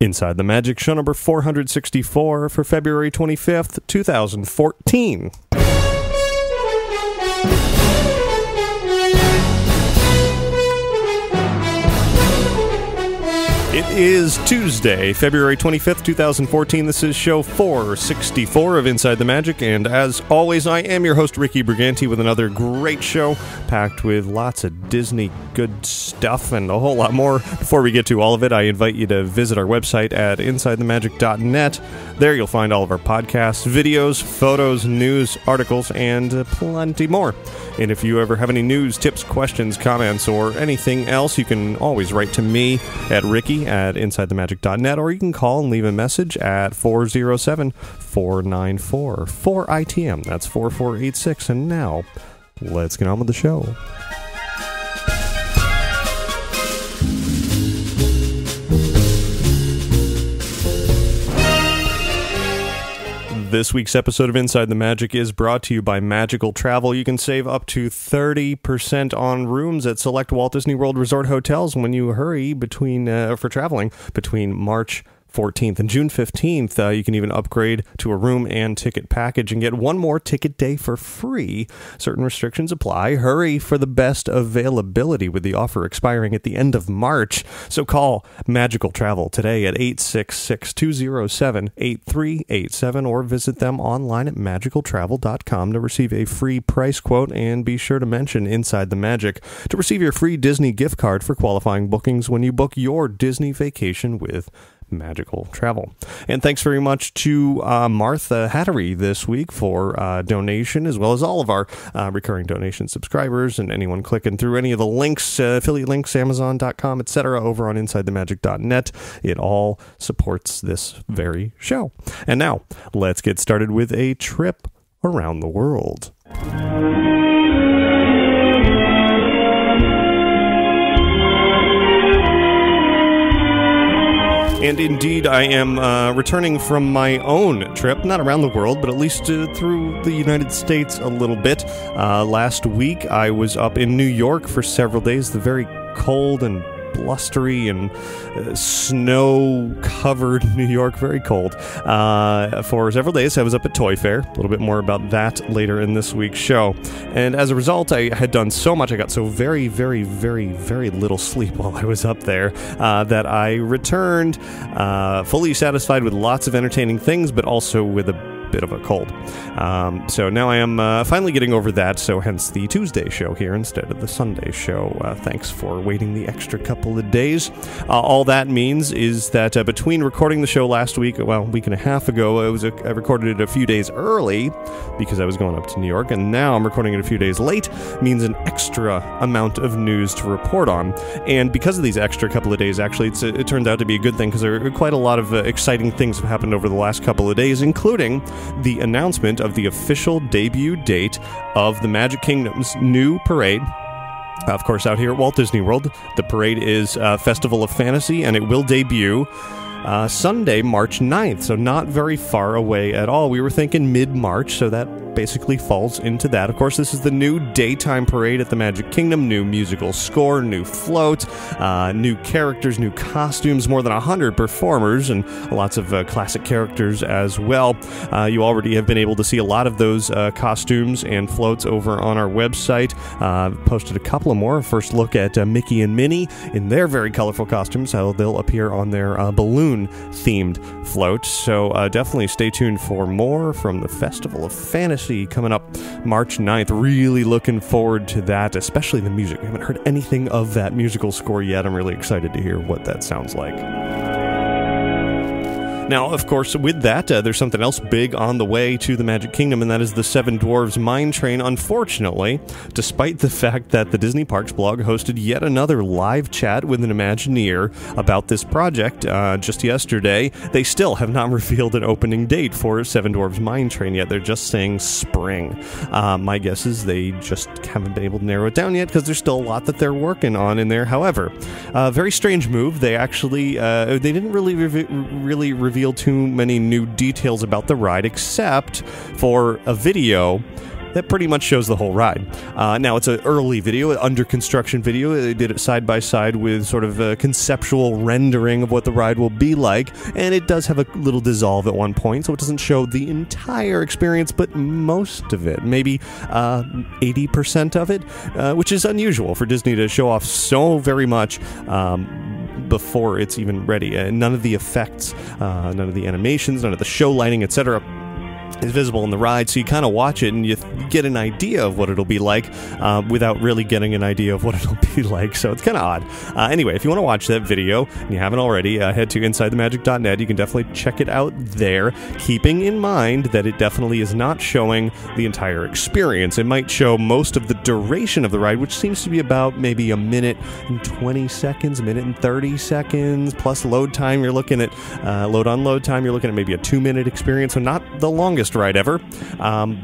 Inside the Magic, show number 464 for February 25th, 2014. It is Tuesday, February 25th, 2014. This is show 464 of Inside the Magic, and as always, I am your host, Ricky Briganti, with another great show packed with lots of Disney good stuff and a whole lot more. Before we get to all of it, I invite you to visit our website at insidethemagic.net. There you'll find all of our podcasts, videos, photos, news, articles, and plenty more. And if you ever have any news, tips, questions, comments, or anything else, you can always write to me at ricky@insidethemagic.net, or you can call and leave a message at 407-494-4ITM. That's 4486. And now, let's get on with the show. This week's episode of Inside the Magic is brought to you by Magical Travel. You can save up to 30% on rooms at select Walt Disney World Resort hotels when you hurry for traveling between March 14th and June 15th. You can even upgrade to a room and ticket package and get one more ticket day for free. Certain restrictions apply. Hurry for the best availability with the offer expiring at the end of March. So call Magical Travel today at 866-207-8387 or visit them online at magicaltravel.com to receive a free price quote, and be sure to mention Inside the Magic to receive your free Disney gift card for qualifying bookings when you book your Disney vacation with Magical Travel. And thanks very much to Martha Hattery this week for donation, as well as all of our recurring donation subscribers and anyone clicking through any of the links, affiliate links, Amazon.com, etc., over on InsideTheMagic.net. It all supports this very show. And now, let's get started with a trip around the world. And indeed, I am returning from my own trip, not around the world, but at least through the United States a little bit. Last week, I was up in New York for several days, the very cold and blustery and snow-covered New York, very cold. For several days, I was up at Toy Fair. A little bit more about that later in this week's show. And as a result, I had done so much, I got so very, very, very, very little sleep while I was up there, that I returned fully satisfied with lots of entertaining things, but also with a bit of a cold. So now I am finally getting over that, so hence the Tuesday show here instead of the Sunday show. Thanks for waiting the extra couple of days. All that means is that between recording the show last week, well, a week and a half ago, I recorded it a few days early because I was going up to New York, and now I'm recording it a few days late, means an extra amount of news to report on. And because of these extra couple of days, actually, it turned out to be a good thing, because there are quite a lot of exciting things have happened over the last couple of days, including the announcement of the official debut date of the Magic Kingdom's new parade. Of course, out here at Walt Disney World, the parade is Festival of Fantasy, and it will debut Sunday, March 9th, so not very far away at all. We were thinking mid-March, so that basically falls into that. Of course, this is the new daytime parade at the Magic Kingdom. New musical score, new float, new characters, new costumes, more than 100 performers, and lots of classic characters as well. You already have been able to see a lot of those costumes and floats over on our website. Posted a couple of more. First look at Mickey and Minnie in their very colorful costumes, how they'll appear on their balloon-themed float. So definitely stay tuned for more from the Festival of Fantasy coming up March 9th. Really looking forward to that, especially the music. I haven't heard anything of that musical score yet. I'm really excited to hear what that sounds like. Now, of course, with that, there's something else big on the way to the Magic Kingdom, and that is the Seven Dwarfs Mine Train. Unfortunately, despite the fact that the Disney Parks blog hosted yet another live chat with an Imagineer about this project just yesterday, they still have not revealed an opening date for Seven Dwarfs Mine Train yet. They're just saying spring. My guess is they just haven't been able to narrow it down yet, because there's still a lot that they're working on in there. However, very strange move. They actually they didn't really reveal too many new details about the ride, except for a video that pretty much shows the whole ride. Now, it's an early video, an under construction video. They did it side by side with sort of a conceptual rendering of what the ride will be like, and it does have a little dissolve at one point, so it doesn't show the entire experience, but most of it, maybe 80% of it, which is unusual for Disney to show off so very much before it's even ready. None of the effects, none of the animations, none of the show lighting, etc. is visible in the ride, so you kind of watch it and you get an idea of what it'll be like without really getting an idea of what it'll be like, so it's kind of odd. Anyway, if you want to watch that video and you haven't already, head to InsideTheMagic.net. You can definitely check it out there, keeping in mind that it definitely is not showing the entire experience. It might show most of the duration of the ride, which seems to be about maybe a minute and 20 seconds, a minute and 30 seconds, plus load time. You're looking at load time, you're looking at maybe a 2-minute experience, so not the longest ride ever,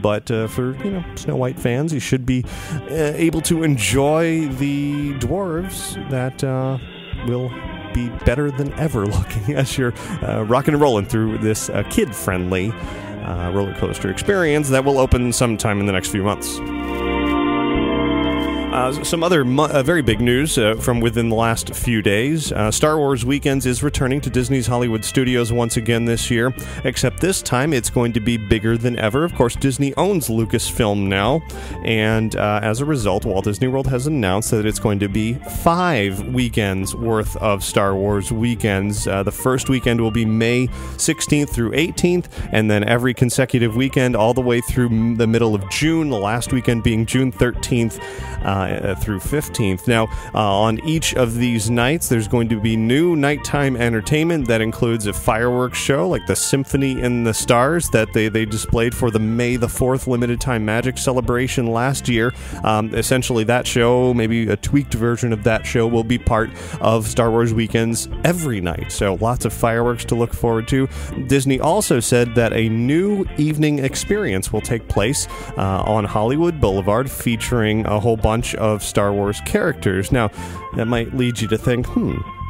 but for Snow White fans, you should be able to enjoy the dwarves that will be better than ever looking as you're rocking and rolling through this kid-friendly roller coaster experience that will open sometime in the next few months. Some other very big news from within the last few days. Star Wars Weekends is returning to Disney's Hollywood Studios once again this year, except this time it's going to be bigger than ever. Of course, Disney owns Lucasfilm now, and as a result, Walt Disney World has announced that it's going to be 5 weekends worth of Star Wars Weekends. The first weekend will be May 16th through 18th, and then every consecutive weekend all the way through the middle of June, the last weekend being June 13th through 15th. Now, on each of these nights, there's going to be new nighttime entertainment that includes a fireworks show like the Symphony in the Stars that they displayed for the May the 4th limited time Magic celebration last year. Essentially, that show, maybe a tweaked version of that show, will be part of Star Wars Weekends every night. So lots of fireworks to look forward to. Disney also said that a new evening experience will take place on Hollywood Boulevard, featuring a whole bunch of Star Wars characters. Now, that might lead you to think,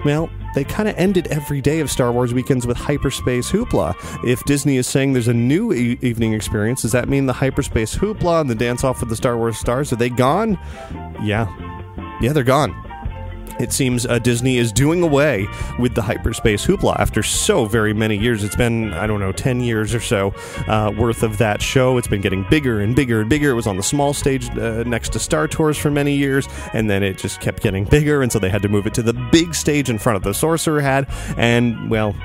well, they kind of ended every day of Star Wars Weekends with hyperspace hoopla. If Disney is saying there's a new evening experience, does that mean the hyperspace hoopla and the dance-off with the Star Wars stars, are they gone? Yeah, they're gone. It seems Disney is doing away with the hyperspace hoopla after so very many years. It's been, 10 years or so worth of that show. It's been getting bigger and bigger and bigger. It was on the small stage next to Star Tours for many years, and then it just kept getting bigger, and so they had to move it to the big stage in front of the Sorcerer Hat, and, well,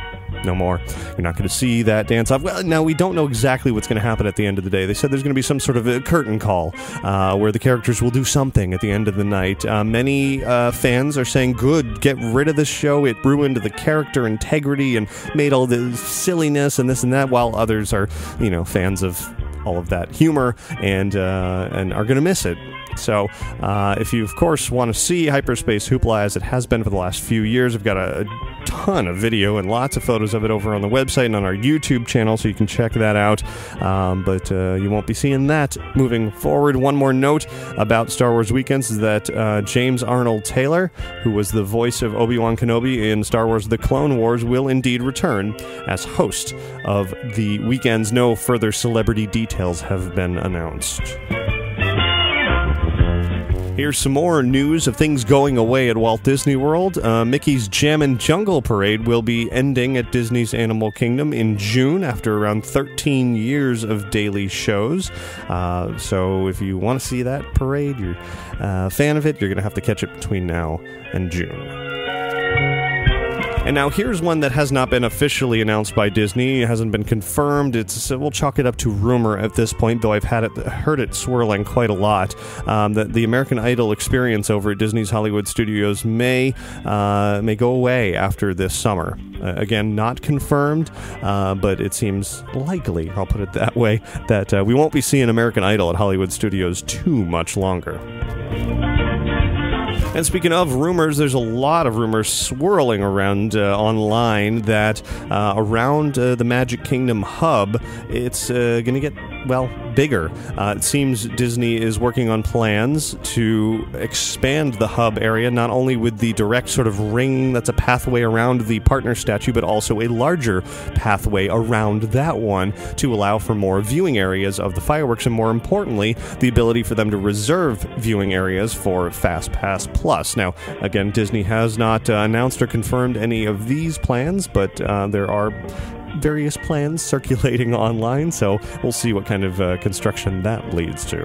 no more. You're not going to see that dance-off. Well, now, we don't know exactly what's going to happen at the end of the day. They said there's going to be some sort of a curtain call where the characters will do something at the end of the night. Many fans are saying, good, get rid of this show. It ruined the character integrity and made all the silliness and this and that, while others are, fans of all of that humor and are going to miss it. So, if you, of course, want to see hyperspace hoopla as it has been for the last few years, we've got a ton of video and lots of photos of it over on the website and on our YouTube channel, so you can check that out. But you won't be seeing that moving forward. One more note about Star Wars Weekends is that James Arnold Taylor, who was the voice of Obi-Wan Kenobi in Star Wars The Clone Wars, will indeed return as host of the weekends. No further celebrity details have been announced. Here's some more news of things going away at Walt Disney World. Mickey's Jammin' Jungle Parade will be ending at Disney's Animal Kingdom in June after around 13 years of daily shows. So if you want to see that parade, you're a fan of it, you're going to have to catch it between now and June. And now here's one that has not been officially announced by Disney. It hasn't been confirmed. We'll chalk it up to rumor at this point, though I've heard it swirling quite a lot. That the American Idol experience over at Disney's Hollywood Studios may go away after this summer. Again, not confirmed, but it seems likely, I'll put it that way, that we won't be seeing American Idol at Hollywood Studios too much longer. And speaking of rumors, there's a lot of rumors swirling around online that around the Magic Kingdom hub, it's going to get well, bigger. It seems Disney is working on plans to expand the hub area, not only with the direct sort of ring that's a pathway around the partner statue, but also a larger pathway around that one to allow for more viewing areas of the fireworks, and more importantly, the ability for them to reserve viewing areas for FastPass Plus. Now, again, Disney has not announced or confirmed any of these plans, but there are various plans circulating online, so we'll see what kind of construction that leads to.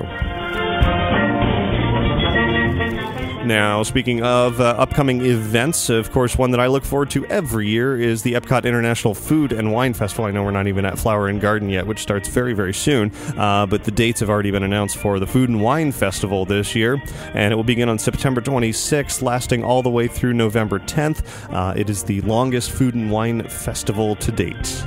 Now, speaking of upcoming events, of course, one that I look forward to every year is the Epcot International Food and Wine Festival. I know we're not even at Flower and Garden yet, which starts very, very soon, but the dates have already been announced for the Food and Wine Festival this year, and it will begin on September 26th, lasting all the way through November 10th. It is the longest food and wine festival to date.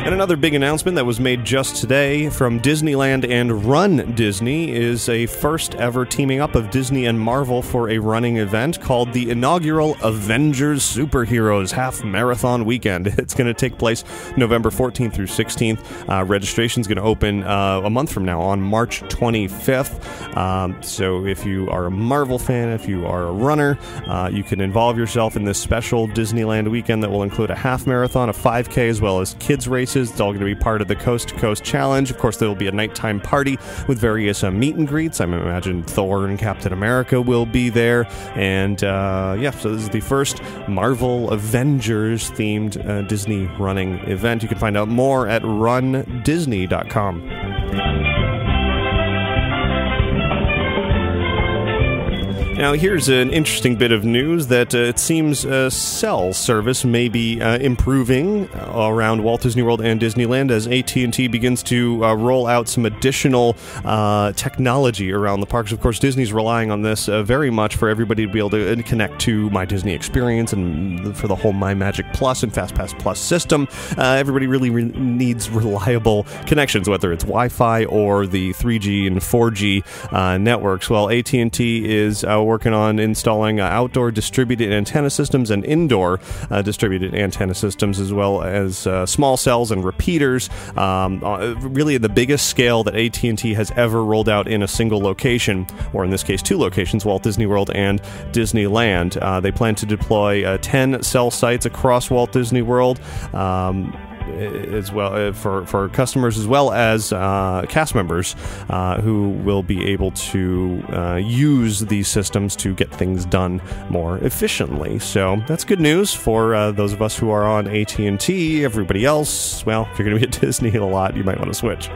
And another big announcement that was made just today from Disneyland and Run Disney is a first ever teaming up of Disney and Marvel for a running event called the inaugural Avengers Superheroes Half Marathon Weekend. It's going to take place November 14th through 16th. Registration is going to open a month from now on March 25th. So if you are a Marvel fan, if you are a runner, you can involve yourself in this special Disneyland weekend that will include a half marathon, a 5K, as well as kids races. It's all going to be part of the Coast to Coast Challenge. Of course, there will be a nighttime party with various meet and greets. I imagine Thor and Captain America will be there. And so this is the first Marvel Avengers themed Disney running event. You can find out more at rundisney.com. Now, here's an interesting bit of news that it seems cell service may be improving around Walt Disney World and Disneyland as AT&T begins to roll out some additional technology around the parks. Of course, Disney's relying on this very much for everybody to be able to connect to My Disney Experience and for the whole My Magic Plus and FastPass Plus system. Everybody really needs reliable connections, whether it's Wi-Fi or the 3G and 4G networks. Well, AT&T is working on installing outdoor distributed antenna systems and indoor distributed antenna systems, as well as small cells and repeaters, really the biggest scale that AT&T has ever rolled out in a single location, or in this case 2 locations, Walt Disney World and Disneyland. They plan to deploy 10 cell sites across Walt Disney World, as well for customers, as well as cast members who will be able to use these systems to get things done more efficiently. So that's good news for those of us who are on AT&T. Everybody else, well, if you're going to be at Disney a lot, you might want to switch.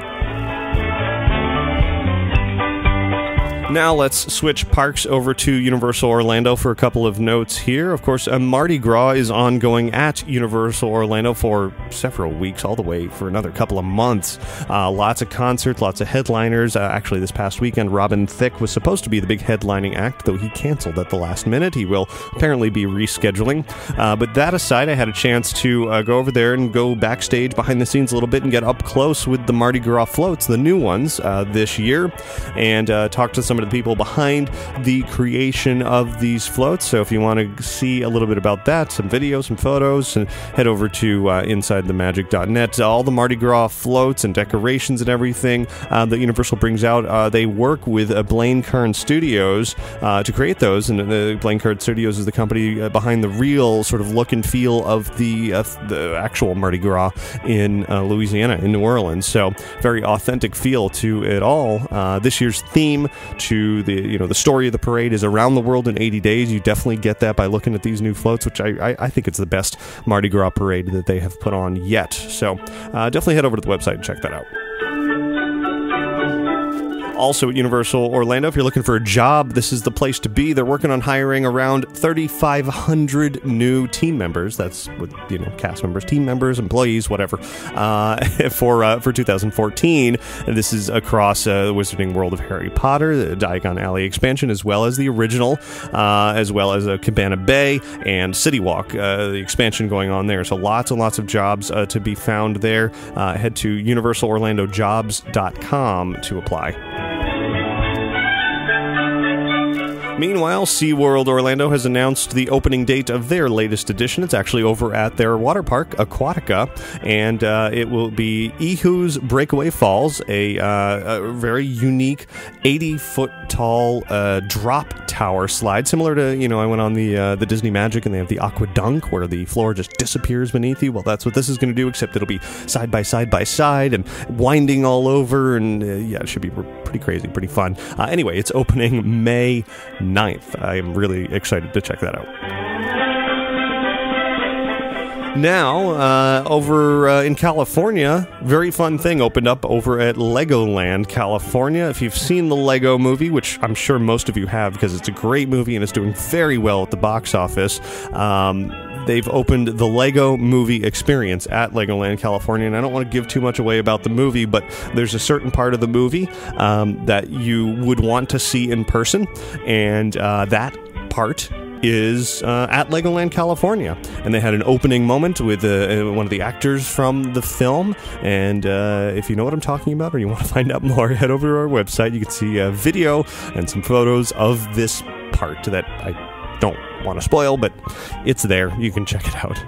Now let's switch parks over to Universal Orlando for a couple of notes here. Of course, Mardi Gras is ongoing at Universal Orlando for several weeks, all the way for another couple of months. Lots of concerts, lots of headliners. Actually, this past weekend, Robin Thicke was supposed to be the big headlining act, though he canceled at the last minute. He will apparently be rescheduling. But that aside, I had a chance to go over there and go backstage behind the scenes a little bit and get up close with the Mardi Gras floats, the new ones this year, and talk to some of the people behind the creation of these floats. So if you want to see a little bit about that, some videos, some photos, and head over to InsideTheMagic.net. All the Mardi Gras floats and decorations and everything that Universal brings out, they work with Blaine Kern Studios to create those, and Blaine Kern Studios is the company behind the real sort of look and feel of the actual Mardi Gras in Louisiana, in New Orleans. So very authentic feel to it all. This year's theme to the story of the parade is around the world in 80 days. You definitely get that by looking at these new floats, which I think it's the best Mardi Gras parade that they have put on yet. So definitely head over to the website and check that out. Also at Universal Orlando, if you're looking for a job, this is the place to be. They're working on hiring around 3,500 new team members. That's with cast members, team members, employees, whatever. For 2014, and this is across the Wizarding World of Harry Potter, the Diagon Alley expansion, as well as the original, as well as Cabana Bay and City Walk, the expansion going on there. So lots and lots of jobs to be found there. Head to UniversalOrlandoJobs.com to apply. Meanwhile, SeaWorld Orlando has announced the opening date of their latest edition. It's actually over at their water park, Aquatica, and it will be Ehu's Breakaway Falls, a very unique 80-foot tall drop tower slide, similar to, I went on the Disney Magic, and they have the Aqua Dunk, where the floor just disappears beneath you. Well, that's what this is going to do, except it'll be side by side by side and winding all over, and it should be pretty crazy, pretty fun. Anyway, it's opening May 9th. I am really excited to check that out. Now, over in California, very fun thing opened up over at Legoland, California. If you've seen the Lego movie, which I'm sure most of you have because it's a great movie and it's doing very well at the box office, they've opened the Lego Movie Experience at Legoland, California, and I don't want to give too much away about the movie, but there's a certain part of the movie that you would want to see in person, and that part is at Legoland, California, and they had an opening moment with one of the actors from the film, and if you know what I'm talking about or you want to find out more, head over to our website. You can see a video and some photos of this part that I don't want to spoil, but it's there. You can check it out.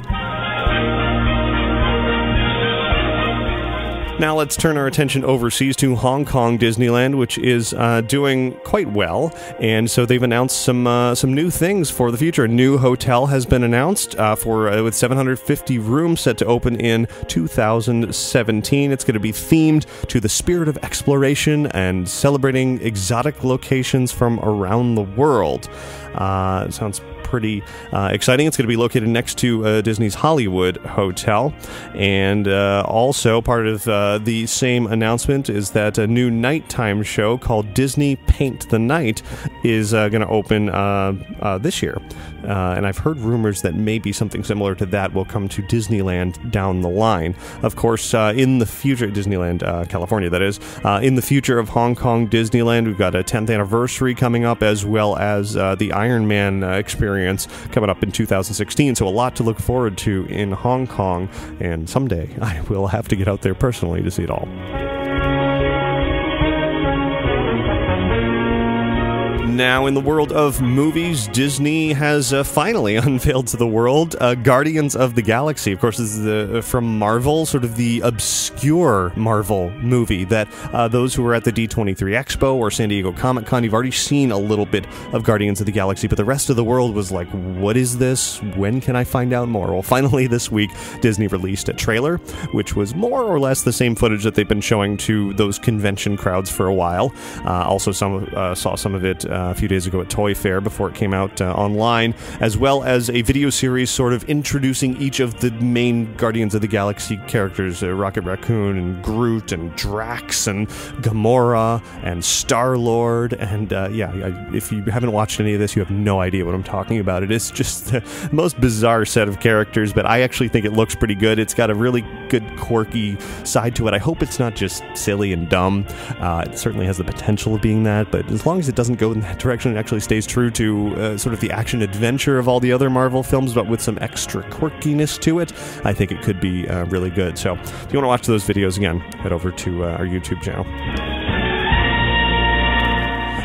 Now let's turn our attention overseas to Hong Kong Disneyland, which is doing quite well, and so they've announced some new things for the future. A new hotel has been announced with 750 rooms set to open in 2017. It's going to be themed to the spirit of exploration and celebrating exotic locations from around the world. It sounds pretty exciting. It's going to be located next to Disney's Hollywood Hotel, and also part of the same announcement is that a new nighttime show called Disney Paint the Night is going to open this year, and I've heard rumors that maybe something similar to that will come to Disneyland down the line. Of course, in the future, Disneyland California, that is, in the future of Hong Kong Disneyland, we've got a 10th anniversary coming up, as well as the Iron Man experience coming up in 2016, so a lot to look forward to in Hong Kong, and someday I will have to get out there personally to see it all. Now, in the world of movies, Disney has finally unveiled to the world Guardians of the Galaxy. Of course, this is from Marvel, sort of the obscure Marvel movie that those who were at the D23 Expo or San Diego Comic-Con, you've already seen a little bit of Guardians of the Galaxy, but the rest of the world was like, what is this? When can I find out more? Well, finally this week, Disney released a trailer, which was more or less the same footage that they've been showing to those convention crowds for a while. Also, saw some of it a few days ago at Toy Fair before it came out online, as well as a video series sort of introducing each of the main Guardians of the Galaxy characters, Rocket Raccoon and Groot and Drax and Gamora and Star-Lord, and if you haven't watched any of this, you have no idea what I'm talking about. It is just the most bizarre set of characters, but I actually think it looks pretty good. It's got a really good quirky side to it. I hope it's not just silly and dumb. It certainly has the potential of being that, but as long as it doesn't go in that direction, it actually stays true to sort of the action-adventure of all the other Marvel films, but with some extra quirkiness to it, I think it could be really good. So if you want to watch those videos again, head over to our YouTube channel.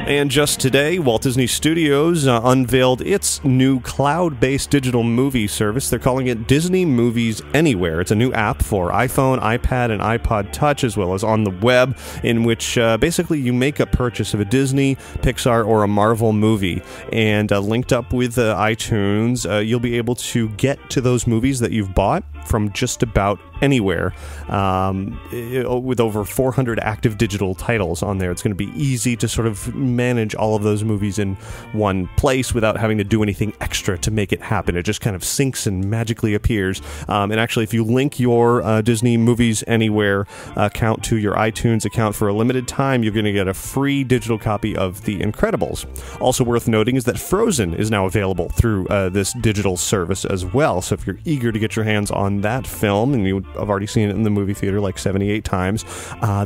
And just today, Walt Disney Studios unveiled its new cloud-based digital movie service. They're calling it Disney Movies Anywhere. It's a new app for iPhone, iPad, and iPod Touch, as well as on the web, in which basically you make a purchase of a Disney, Pixar, or a Marvel movie. And linked up with iTunes, you'll be able to get to those movies that you've bought from just about anywhere, with over 400 active digital titles on there. It's going to be easy to sort of manage all of those movies in one place without having to do anything extra to make it happen. It just kind of syncs and magically appears. And actually, if you link your Disney Movies Anywhere account to your iTunes account for a limited time, you're going to get a free digital copy of The Incredibles. Also worth noting is that Frozen is now available through this digital service as well. So if you're eager to get your hands on that film and you I've already seen it in the movie theater like 78 times,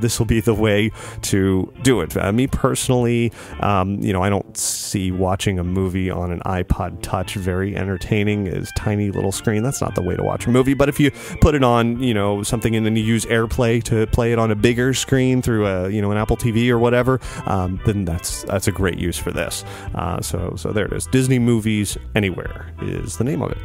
this will be the way to do it. Me personally, I don't see watching a movie on an iPod Touch very entertaining. It's tiny little screen. That's not the way to watch a movie. But if you put it on, something, and then you use AirPlay to play it on a bigger screen through an Apple TV or whatever, then that's a great use for this. So there it is. Disney Movies Anywhere is the name of it.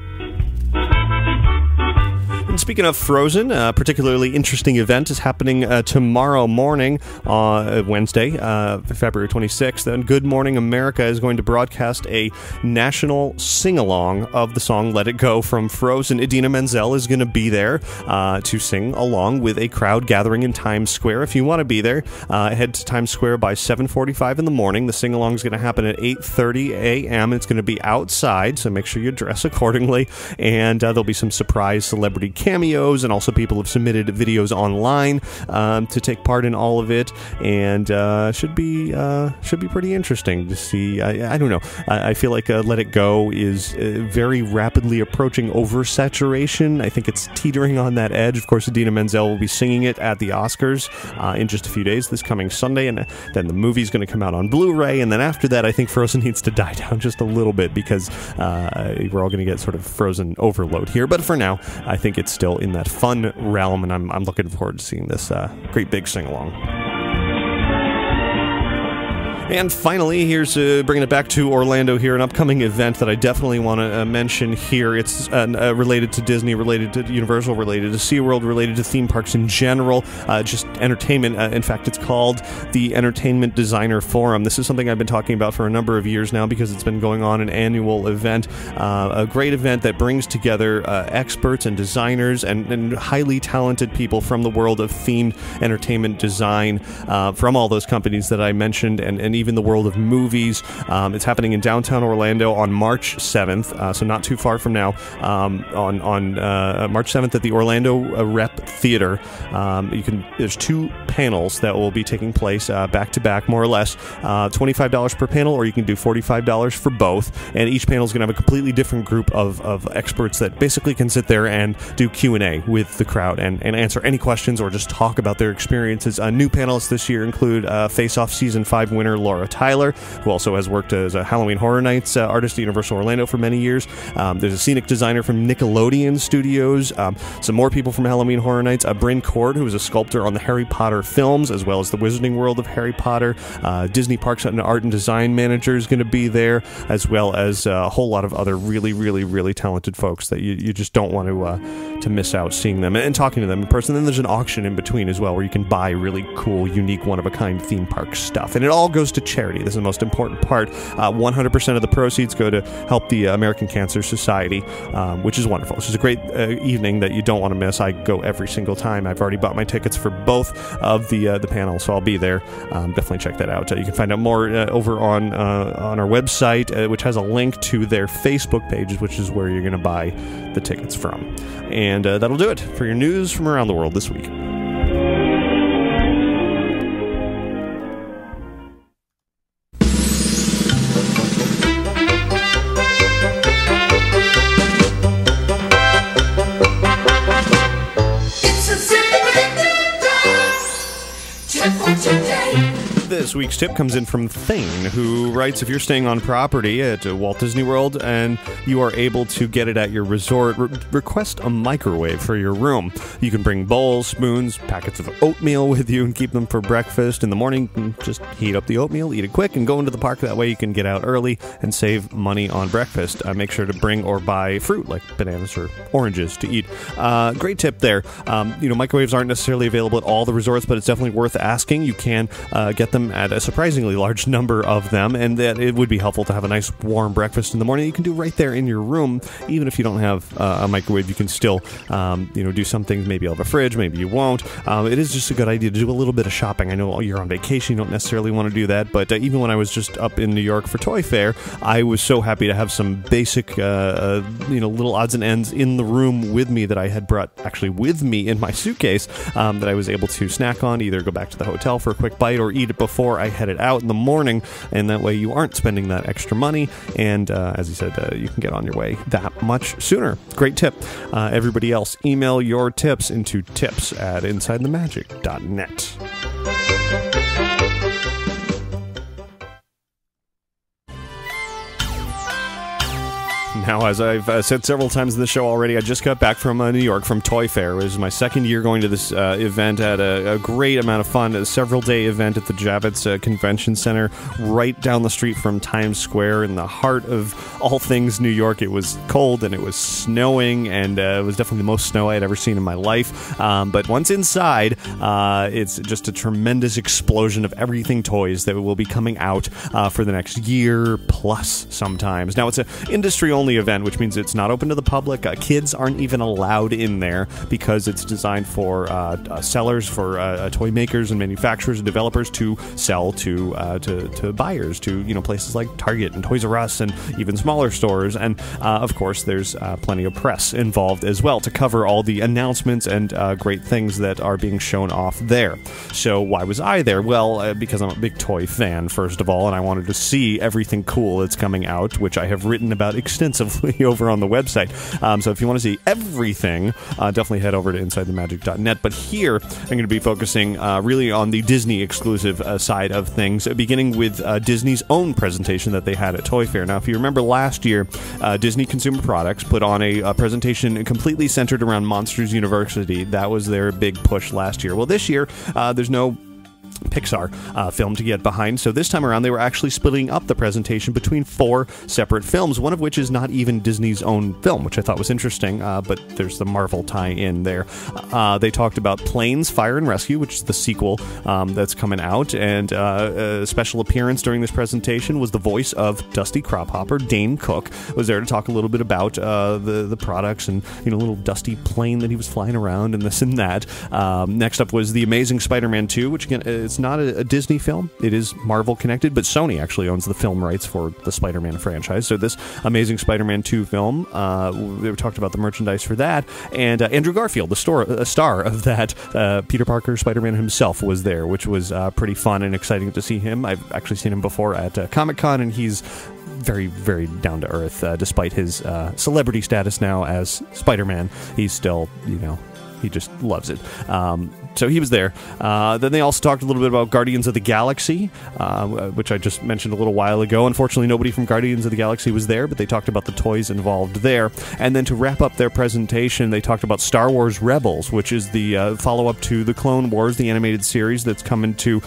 And speaking of Frozen, a particularly interesting event is happening tomorrow morning, Wednesday, February 26th. And Good Morning America is going to broadcast a national sing-along of the song Let It Go from Frozen. Idina Menzel is going to be there to sing along with a crowd gathering in Times Square. If you want to be there, head to Times Square by 7:45 in the morning. The sing-along is going to happen at 8:30 a.m. It's going to be outside, so make sure you dress accordingly. And there'll be some surprise celebrity cameos, and also people have submitted videos online to take part in all of it, and should be pretty interesting to see. I don't know. I feel like Let It Go is very rapidly approaching oversaturation. I think it's teetering on that edge. Of course, Idina Menzel will be singing it at the Oscars in just a few days, this coming Sunday, and then the movie's going to come out on Blu-ray, and then after that, I think Frozen needs to die down just a little bit, because we're all going to get sort of Frozen overload here. But for now, I think it's still in that fun realm, and I'm looking forward to seeing this great big sing-along. And finally, here's bringing it back to Orlando here, an upcoming event that I definitely want to mention here. It's related to Disney, related to Universal, related to SeaWorld, related to theme parks in general, just entertainment. In fact, it's called the Entertainment Designer Forum. This is something I've been talking about for a number of years now, because it's been going on, an annual event, a great event that brings together experts and designers and highly talented people from the world of themed entertainment design from all those companies that I mentioned, and even the world of movies. It's happening in downtown Orlando on March 7th, so not too far from now, on March 7th at the Orlando Rep Theater. There's 2 panels that will be taking place back to back, more or less, $25 per panel, or you can do $45 for both, and each panel is going to have a completely different group of experts that basically can sit there and do Q&A with the crowd and answer any questions or just talk about their experiences. New panelists this year include Face Off Season 5 winner Laura Tyler, who also has worked as a Halloween Horror Nights artist at Universal Orlando for many years. There's a scenic designer from Nickelodeon Studios, some more people from Halloween Horror Nights, Bryn Cord, who is a sculptor on the Harry Potter films, as well as the Wizarding World of Harry Potter. Disney Parks and Art and Design Manager is going to be there, as well as a whole lot of other really, really, really talented folks that you just don't want to miss out seeing them and talking to them in person. Then there's an auction in between as well, where you can buy really cool, unique, one-of-a-kind theme park stuff. And it all goes to charity. This is the most important part. 100% of the proceeds go to help the American Cancer Society, which is wonderful. This is a great evening that you don't want to miss. I go every single time. I've already bought my tickets for both of the panels, so I'll be there. Definitely check that out. You can find out more over on our website, which has a link to their Facebook page, which is where you're going to buy the tickets from. And that'll do it for your news from around the world this week. This week's tip comes in from Thane, who writes, if you're staying on property at Walt Disney World and you are able to get it at your resort, request a microwave for your room. You can bring bowls, spoons, packets of oatmeal with you and keep them for breakfast. In the morning, you can just heat up the oatmeal, eat it quick, and go into the park. That way you can get out early and save money on breakfast. Make sure to bring or buy fruit, like bananas or oranges, to eat. Great tip there. Microwaves aren't necessarily available at all the resorts, but it's definitely worth asking. You can get them at a surprisingly large number of them, and that it would be helpful to have a nice warm breakfast in the morning. You can do right there in your room. Even if you don't have a microwave, you can still do some things. Maybe you'll have a fridge, maybe you won't. It is just a good idea to do a little bit of shopping. I know you're on vacation, you don't necessarily want to do that, but even when I was just up in New York for Toy Fair, I was so happy to have some basic little odds and ends in the room with me that I had brought actually with me in my suitcase, that I was able to snack on, either go back to the hotel for a quick bite or eat it before. before I headed out in the morning, and that way you aren't spending that extra money, and as he said, you can get on your way that much sooner. Great tip. Everybody else, email your tips into tips@insidethemagic.net. Now, as I've said several times in the show already, I just got back from New York from Toy Fair. It was my second year going to this event. Had a great amount of fun. A several-day event at the Javits Convention Center right down the street from Times Square in the heart of all things New York. It was cold and it was snowing, and it was definitely the most snow I had ever seen in my life. But once inside, it's just a tremendous explosion of everything toys that will be coming out for the next year plus sometimes. Now, it's an industry-only event, which means it's not open to the public. Kids aren't even allowed in there because it's designed for sellers, for toy makers and manufacturers and developers to sell to buyers, to places like Target and Toys R Us and even smaller stores. And of course, there's plenty of press involved as well to cover all the announcements and great things that are being shown off there. So why was I there? Well, because I'm a big toy fan, first of all, and I wanted to see everything cool that's coming out, which I have written about extensively over on the website. So if you want to see everything, definitely head over to insidethemagic.net. But here, I'm going to be focusing really on the Disney exclusive side of things, beginning with Disney's own presentation that they had at Toy Fair. Now, if you remember last year, Disney Consumer Products put on a presentation completely centered around Monsters University. That was their big push last year. Well, this year, there's no Pixar film to get behind, so this time around they were actually splitting up the presentation between 4 separate films, one of which is not even Disney's own film, which I thought was interesting, but there's the Marvel tie-in there. They talked about Planes, Fire and Rescue, which is the sequel that's coming out, and a special appearance during this presentation was the voice of Dusty Crophopper. Dane Cook was there to talk a little bit about the products and little dusty plane that he was flying around and this and that. Next up was The Amazing Spider-Man 2, which again, it's not a Disney film. It is Marvel connected, but Sony actually owns the film rights for the Spider-Man franchise. So this Amazing Spider-Man 2 film, they talked about the merchandise for that, and Andrew Garfield, the star of that, Peter Parker Spider-Man himself, was there, which was pretty fun and exciting to see him. I've actually seen him before at Comic-Con, and he's very, very down to earth, despite his celebrity status now as Spider-Man. He's still, he just loves it. So he was there. Then they also talked a little bit about Guardians of the Galaxy, which I just mentioned a little while ago. Unfortunately, nobody from Guardians of the Galaxy was there, but they talked about the toys involved there. And then to wrap up their presentation, they talked about Star Wars Rebels, which is the follow-up to the Clone Wars, the animated series that's coming to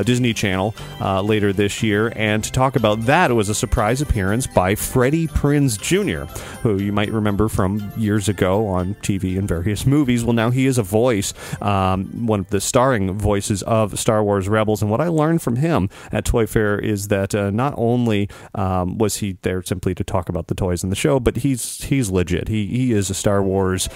Disney Channel later this year. And to talk about that, it was a surprise appearance by Freddie Prinze Jr., who you might remember from years ago on TV and various movies. Well, now he is a voice, one of the starring voices of Star Wars Rebels, and what I learned from him at Toy Fair is that not only was he there simply to talk about the toys in the show, but he's legit. He is a Star Wars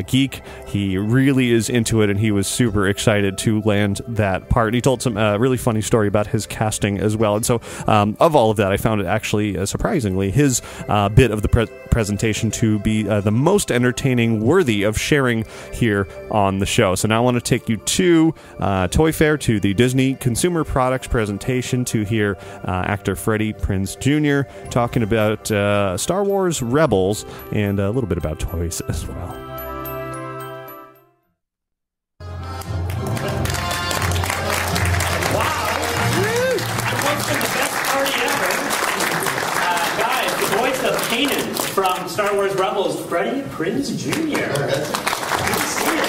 geek. He really is into it, and he was super excited to land that part. And he told some really funny story about his casting as well. And so of all of that, I found it actually, surprisingly, his bit of the presentation to be the most entertaining, worthy of sharing here on the show. So now I want to take you to Toy Fair, to the Disney Consumer Products presentation, to hear actor Freddie Prinze Jr. talking about Star Wars Rebels and a little bit about toys as well. From Star Wars Rebels, Freddie Prinze Jr. Good to see you.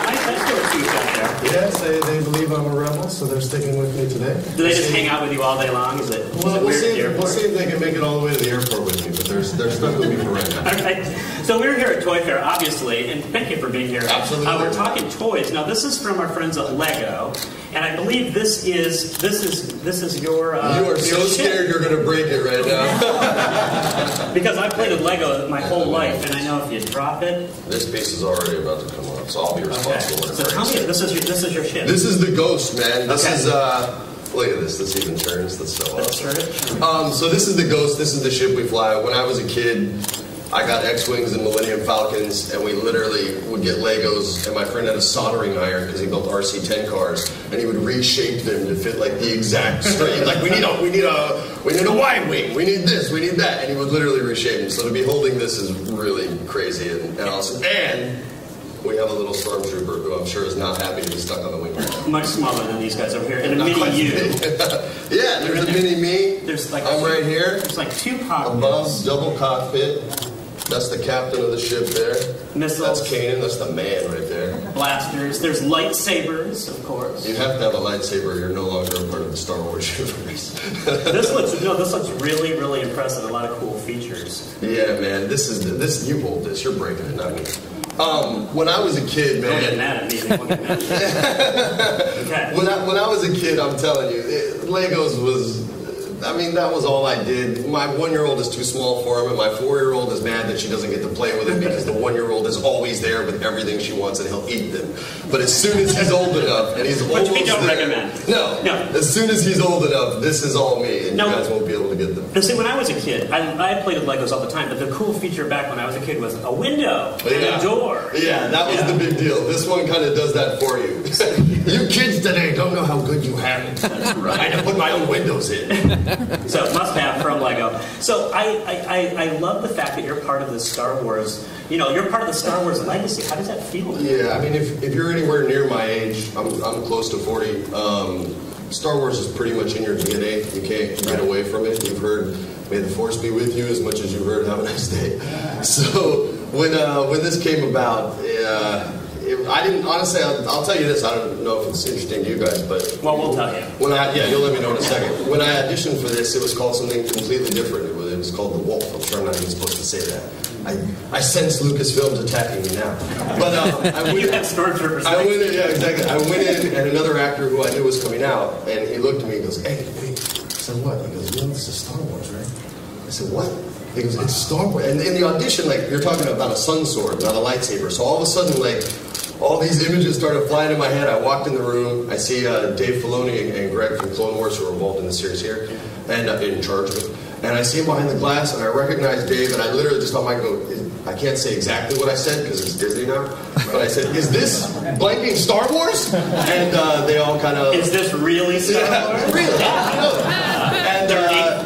Nice escort suits out there. Yes, they believe I'm a rebel, so they're sticking with me today. Do they just hang out with you all day long? Is it we'll see if they can make it all the way to the airport with me, but they're stuck with me for right now. All right. So we're here at Toy Fair, obviously, and thank you for being here. Absolutely. We're talking toys. Now, this is from our friends at Lego, and I believe this is your. You are so scared you're going to break it right now. Because I've played with Lego my whole life, and I know if you drop it. This piece is already about to come off, so I'll be responsible. Okay. So tell me, this is your ship. This is the Ghost, man. This is look at this. This even turns. That's so awesome. So this is the Ghost. This is the ship we fly. When I was a kid, I got X-Wings and Millennium Falcons, and we literally would get Legos, and my friend had a soldering iron because he built RC-10 cars, and he would reshape them to fit like the exact straight. Like we need a wide wing, we need this, we need that, and he would literally reshape them. So to be holding this is really crazy and awesome. And we have a little stormtrooper who I'm sure is not happy to be stuck on the wing. Much smaller than these guys over here, and a mini you. Yeah, there's a mini me. There's like I'm right here. There's like 2 cockpits. Above, double cockpit. That's the captain of the ship there. Missiles. That's Kanan. That's the man right there. Blasters. There's lightsabers, of course. You have to have a lightsaber. You're no longer a part of the Star Wars universe. This looks really, really impressive. A lot of cool features. Yeah, man. This you hold this. You're breaking it, not me. When I was a kid, man. Don't get mad at me. Don't get mad at me. Okay. When I was a kid, I'm telling you, Legos was. I mean, that was all I did. My 1-year-old is too small for him, and my 4-year-old is mad that she doesn't get to play with him because the 1-year-old is always there with everything she wants, and he'll eat them. But as soon as he's old enough, and he's almost we don't there, recommend. No. As soon as he's old enough, this is all me, and you guys won't be able to get them. Now, see, when I was a kid, I played with Legos all the time, but the cool feature back when I was a kid was a window and a door. Yeah, that was the big deal. This one kind of does that for you. You kids today don't know how good you have it. That's right. I had to put my own windows in. So must have from Lego. So I love the fact that you're part of the Star Wars. You know, you're part of the Star Wars legacy. How does that feel? Yeah, I mean, if you're anywhere near my age, I'm close to 40. Star Wars is pretty much in your DNA. You can't get away from it. You've heard "May the Force be with you" as much as you've heard "Have a nice day." So when this came about, I didn't honestly. I'll tell you this. I don't know if it's interesting to you guys, but we'll tell you. You'll let me know in a second. When I auditioned for this, it was called something completely different. It was called The Wolf. I'm sure I'm not even supposed to say that. I sense Lucasfilm's attacking me now. But I went you in. have stormtroopers. I went in. Yeah, exactly. I went in, and another actor who I knew was coming out, and he looked at me and goes, "Hey." I said, "What?" He goes, "You know this is Star Wars, right?" I said, "What?" He goes, "It's Star Wars." And in the audition, like, you're talking about a sun sword, not a lightsaber. So all of a sudden, like, all these images started flying in my head. I walked in the room. I see Dave Filoni and Greg from Clone Wars, who are involved in the series here, and in charge of it. And I see him behind the glass, and I recognize Dave, and I literally just thought, I can't say exactly what I said because it's Disney now, but I said, "Is this blanking Star Wars?" And they all kind of... Is this really Star Wars? Really? And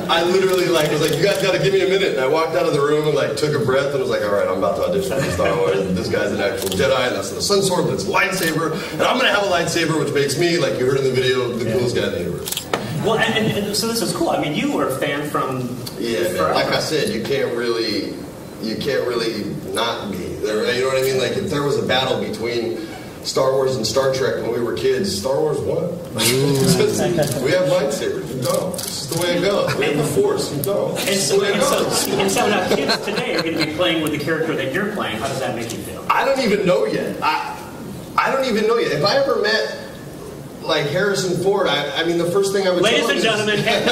I literally was like, "You guys got to give me a minute." And I walked out of the room and took a breath and was like, "All right, I'm about to audition for Star Wars. This guy's an actual Jedi, and that's the sun sword, but it's a lightsaber, and I'm going to have a lightsaber, which makes me, like you heard in the video, the coolest guy in the universe." Well, and so this is cool. I mean, you were a fan from... Yeah, man. Like I said, you can't really not be there. You know what I mean? Like, if there was a battle between Star Wars and Star Trek when we were kids, Star Wars won. We have lightsabers. You don't. It's just the way it goes. We have the Force. You don't. And so now kids today are going to be playing with the character that you're playing. How does that make you feel? I don't even know yet. I don't even know yet. If I ever met Harrison Ford, I mean, the first thing I would Ladies and gentlemen, the first thing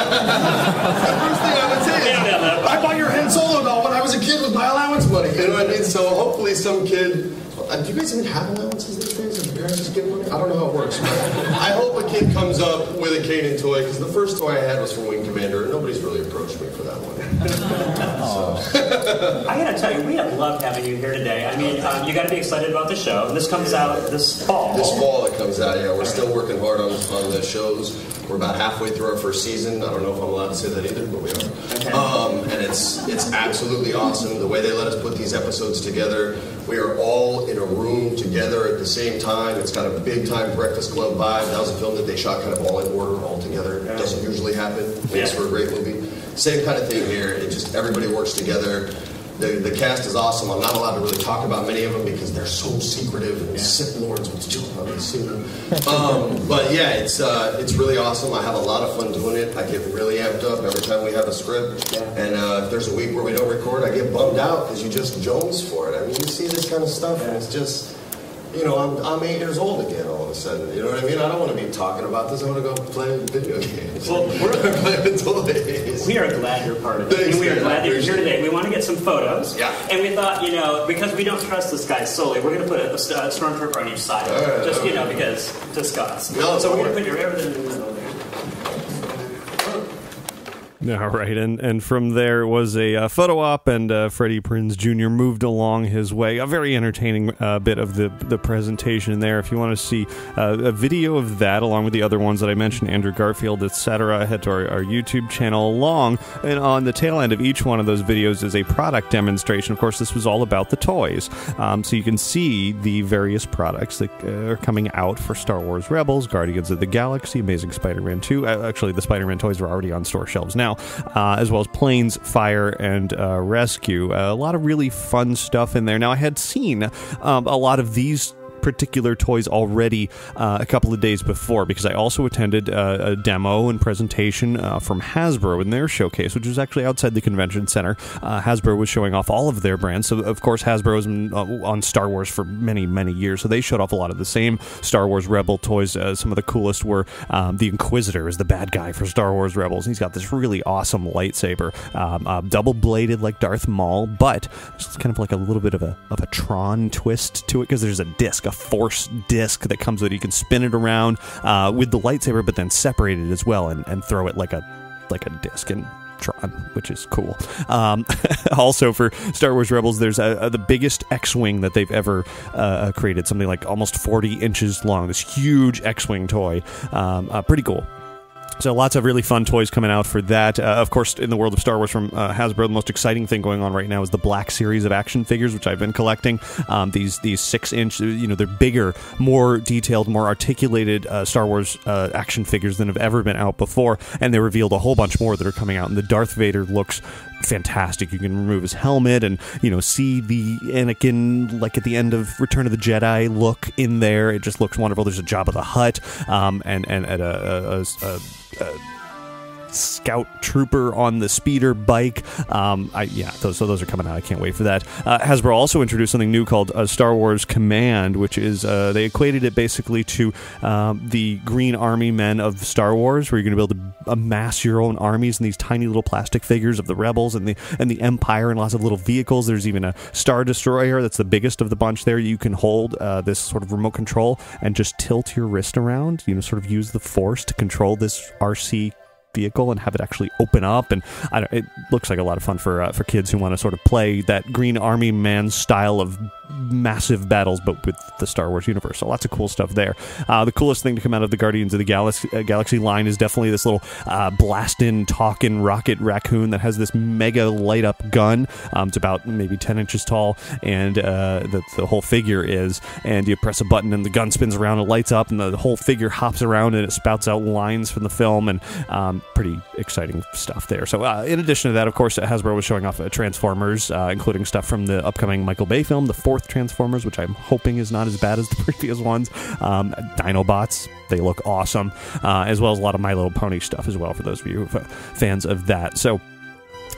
I would say is, "I bought your Han Solo doll when I was a kid with my allowance money." You know what I mean? So hopefully some kid... do you guys even have allowances these days? Do parents just give money? I don't know how it works, but I hope a kid comes up with a Kanan toy, because the first toy I had was from Wing Commander, and nobody's really approached me for that one. I gotta tell you, we have loved having you here today. I mean, you gotta be excited about the show. This comes out this fall. This fall it comes out, yeah. We're still working hard on the shows. We're about halfway through our first season. I don't know if I'm allowed to say that either, but we are. Okay. And it's absolutely awesome. The way they let us put these episodes together. We are all in a room together at the same time. It's got a big-time Breakfast Club vibe. That was a film that they shot kind of all in order, all together. It doesn't usually happen. Makes for a great movie. Same kind of thing here. It just, everybody works together. The cast is awesome. I'm not allowed to really talk about many of them because they're so secretive and Sith Lords with children. I've seen them. But yeah, it's really awesome. I have a lot of fun doing it. I get really amped up every time we have a script. And if there's a week where we don't record, I get bummed out because you just jones for it. I mean, you see this kind of stuff and it's just... You know, I'm 8 years old again all of a sudden. You know what I mean? I don't want to be talking about this. I want to go play video games. Well, we are glad you're part of it. Thanks, we are man. glad that you're here today. We want to get some photos. Yeah. And we thought, because we don't trust this guy solely, we're going to put a stormtrooper on each side. All right, just, because discuss. No, so we're going to put your everything in the middle there. All right, and from there was a photo op, and Freddie Prinze Jr. moved along his way. A very entertaining bit of the presentation there. If you want to see a video of that, along with the other ones that I mentioned, Andrew Garfield, etc., head to our YouTube channel. Along and on the tail end of each one of those videos is a product demonstration. Of course, this was all about the toys, so you can see the various products that are coming out for Star Wars Rebels, Guardians of the Galaxy, Amazing Spider-Man 2. Actually, the Spider-Man toys are already on store shelves now. As well as Planes, Fire, and Rescue. A lot of really fun stuff in there. Now, I had seen a lot of these particular toys already a couple of days before, because I also attended a demo and presentation from Hasbro in their showcase, which was actually outside the convention center. Hasbro was showing off all of their brands. So, of course, Hasbro's been on Star Wars for many, many years, so they showed off a lot of the same Star Wars Rebel toys. Some of the coolest were the Inquisitor is the bad guy for Star Wars Rebels. He's got this really awesome lightsaber, double-bladed like Darth Maul, but it's kind of like a little bit of a Tron twist to it, because there's a disc, a force disc that comes with it. You can spin it around with the lightsaber, but then separate it as well and throw it like a disc in Tron, which is cool. Also for Star Wars Rebels, there's the biggest X-Wing that they've ever created, something like almost 40 inches long, this huge X-Wing toy. Pretty cool. So lots of really fun toys coming out for that. Of course, in the world of Star Wars from Hasbro, the most exciting thing going on right now is the Black Series of action figures, which I've been collecting. These 6-inch, they're bigger, more detailed, more articulated Star Wars action figures than have ever been out before, and they revealed a whole bunch more that are coming out. And the Darth Vader looks fantastic. You can remove his helmet and see the Anakin, like at the end of Return of the Jedi, look in there. It just looks wonderful. There's a Jabba the Hutt, and at a scout trooper on the speeder bike. Those are coming out. I can't wait for that. Hasbro also introduced something new called Star Wars Command, which is they equated it basically to the Green Army men of Star Wars, where you're going to be able to amass your own armies in these tiny little plastic figures of the Rebels and the Empire, and lots of little vehicles. There's even a Star Destroyer that's the biggest of the bunch there. You can hold this sort of remote control and just tilt your wrist around, sort of use the Force to control this RC vehicle and have it actually open up, and it looks like a lot of fun for kids who want to sort of play that Green Army man style of massive battles, but with the Star Wars universe. So lots of cool stuff there. The coolest thing to come out of the Guardians of the Galaxy line is definitely this little blastin', talkin' rocket raccoon that has this mega light up gun. It's about maybe 10 inches tall, and the whole figure is, and you press a button and the gun spins around and lights up, and the whole figure hops around and it spouts out lines from the film, and pretty exciting stuff there. So in addition to that, of course, Hasbro was showing off Transformers, including stuff from the upcoming Michael Bay film, the 4th Transformers, which I'm hoping is not as bad as the previous ones. Dinobots, they look awesome, as well as a lot of My Little Pony stuff as well, for those of you who are fans of that. So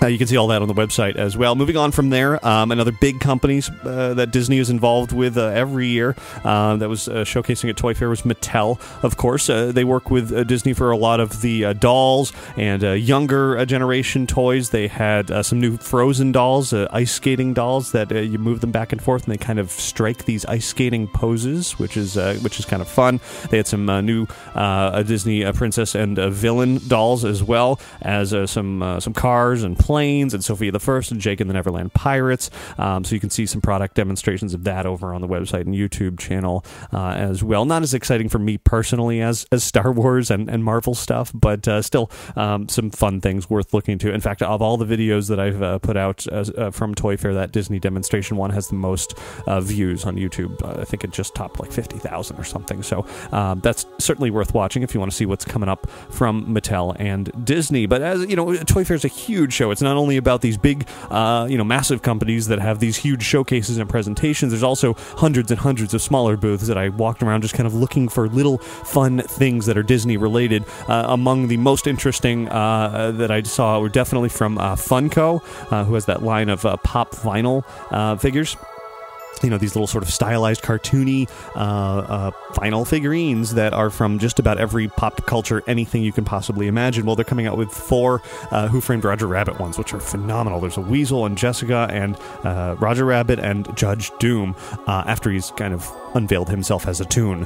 you can see all that on the website as well. Moving on from there, another big companies that Disney is involved with every year that was showcasing at Toy Fair was Mattel, of course. They work with Disney for a lot of the dolls and younger generation toys. They had some new Frozen dolls, ice skating dolls that you move them back and forth and they kind of strike these ice skating poses, which is kind of fun. They had some new Disney princess and villain dolls, as well as some cars and planes, and Sophia the First and Jake and the Neverland Pirates. So you can see some product demonstrations of that over on the website and YouTube channel as well. Not as exciting for me personally as Star Wars and Marvel stuff, but still some fun things worth looking to. In fact, of all the videos that I've put out from Toy Fair, that Disney demonstration one has the most views on YouTube. I think it just topped like 50,000 or something. So that's certainly worth watching if you want to see what's coming up from Mattel and Disney. But as you know, Toy Fair is a huge show. It's not only about these big, massive companies that have these huge showcases and presentations. There's also hundreds and hundreds of smaller booths that I walked around just kind of looking for little fun things that are Disney related. Among the most interesting that I saw were definitely from Funko, who has that line of pop vinyl figures. These little sort of stylized, cartoony vinyl figurines that are from just about every pop culture, anything you can possibly imagine. Well, they're coming out with 4 Who Framed Roger Rabbit ones, which are phenomenal. There's a Weasel and Jessica and Roger Rabbit and Judge Doom after he's kind of unveiled himself as a toon,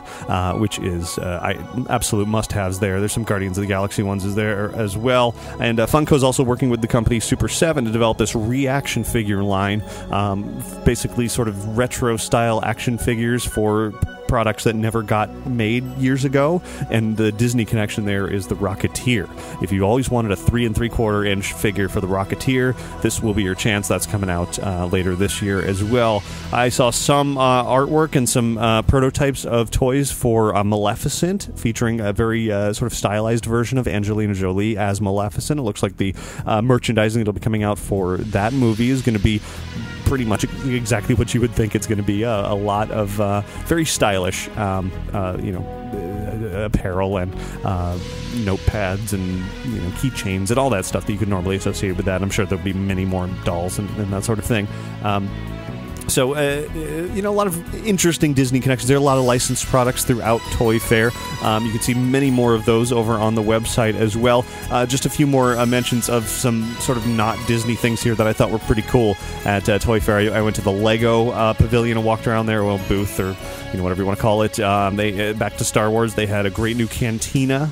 which is absolute must-haves there. There's some Guardians of the Galaxy ones there as well. And Funko's also working with the company Super 7 to develop this reaction figure line, basically sort of retro-style action figures for products that never got made years ago, and the Disney connection there is the Rocketeer. If you always wanted a 3 3/4 inch figure for the Rocketeer, this will be your chance. That's coming out later this year as well. I saw some artwork and some prototypes of toys for Maleficent, featuring a very sort of stylized version of Angelina Jolie as Maleficent. It looks like the merchandising that'll be coming out for that movie is going to be pretty much exactly what you would think it's going to be. A lot of very stylish, apparel and notepads and keychains and all that stuff that you could normally associate with that. I'm sure there'll be many more dolls and that sort of thing. So, a lot of interesting Disney connections. There are a lot of licensed products throughout Toy Fair. You can see many more of those over on the website as well. Just a few more mentions of some sort of not Disney things here that I thought were pretty cool at Toy Fair. I went to the Lego pavilion and walked around there, booth or whatever you want to call it. They back to Star Wars. They had a great new Cantina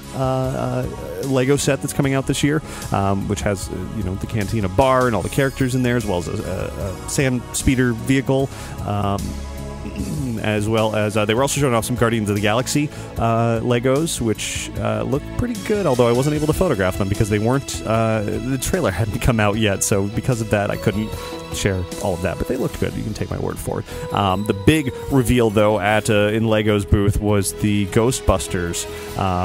Lego set that's coming out this year, which has the Cantina bar and all the characters in there, as well as a sand speeder vehicle. As well as they were also showing off some Guardians of the Galaxy Legos, which look pretty good, although I wasn't able to photograph them because they weren't, the trailer hadn't come out yet, so because of that I couldn't share all of that, but they looked good. You can take my word for it. The big reveal, though, in Lego's booth was the Ghostbusters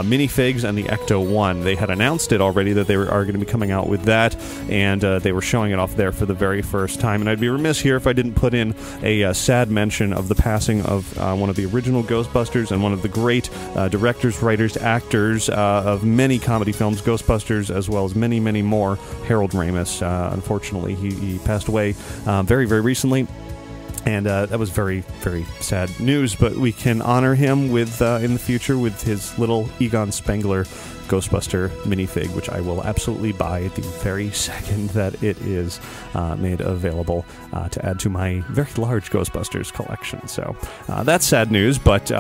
minifigs and the Ecto-1. They had announced it already that they are going to be coming out with that, and they were showing it off there for the very first time. And I'd be remiss here if I didn't put in a sad mention of the passing of one of the original Ghostbusters and one of the great directors, writers, actors of many comedy films, Ghostbusters, as well as many, many more. Harold Ramis. Unfortunately, he passed away very, very recently, and that was very, very sad news, but we can honor him with in the future with his little Egon Spengler Ghostbuster minifig, which I will absolutely buy the very second that it is made available to add to my very large Ghostbusters collection. So that's sad news, but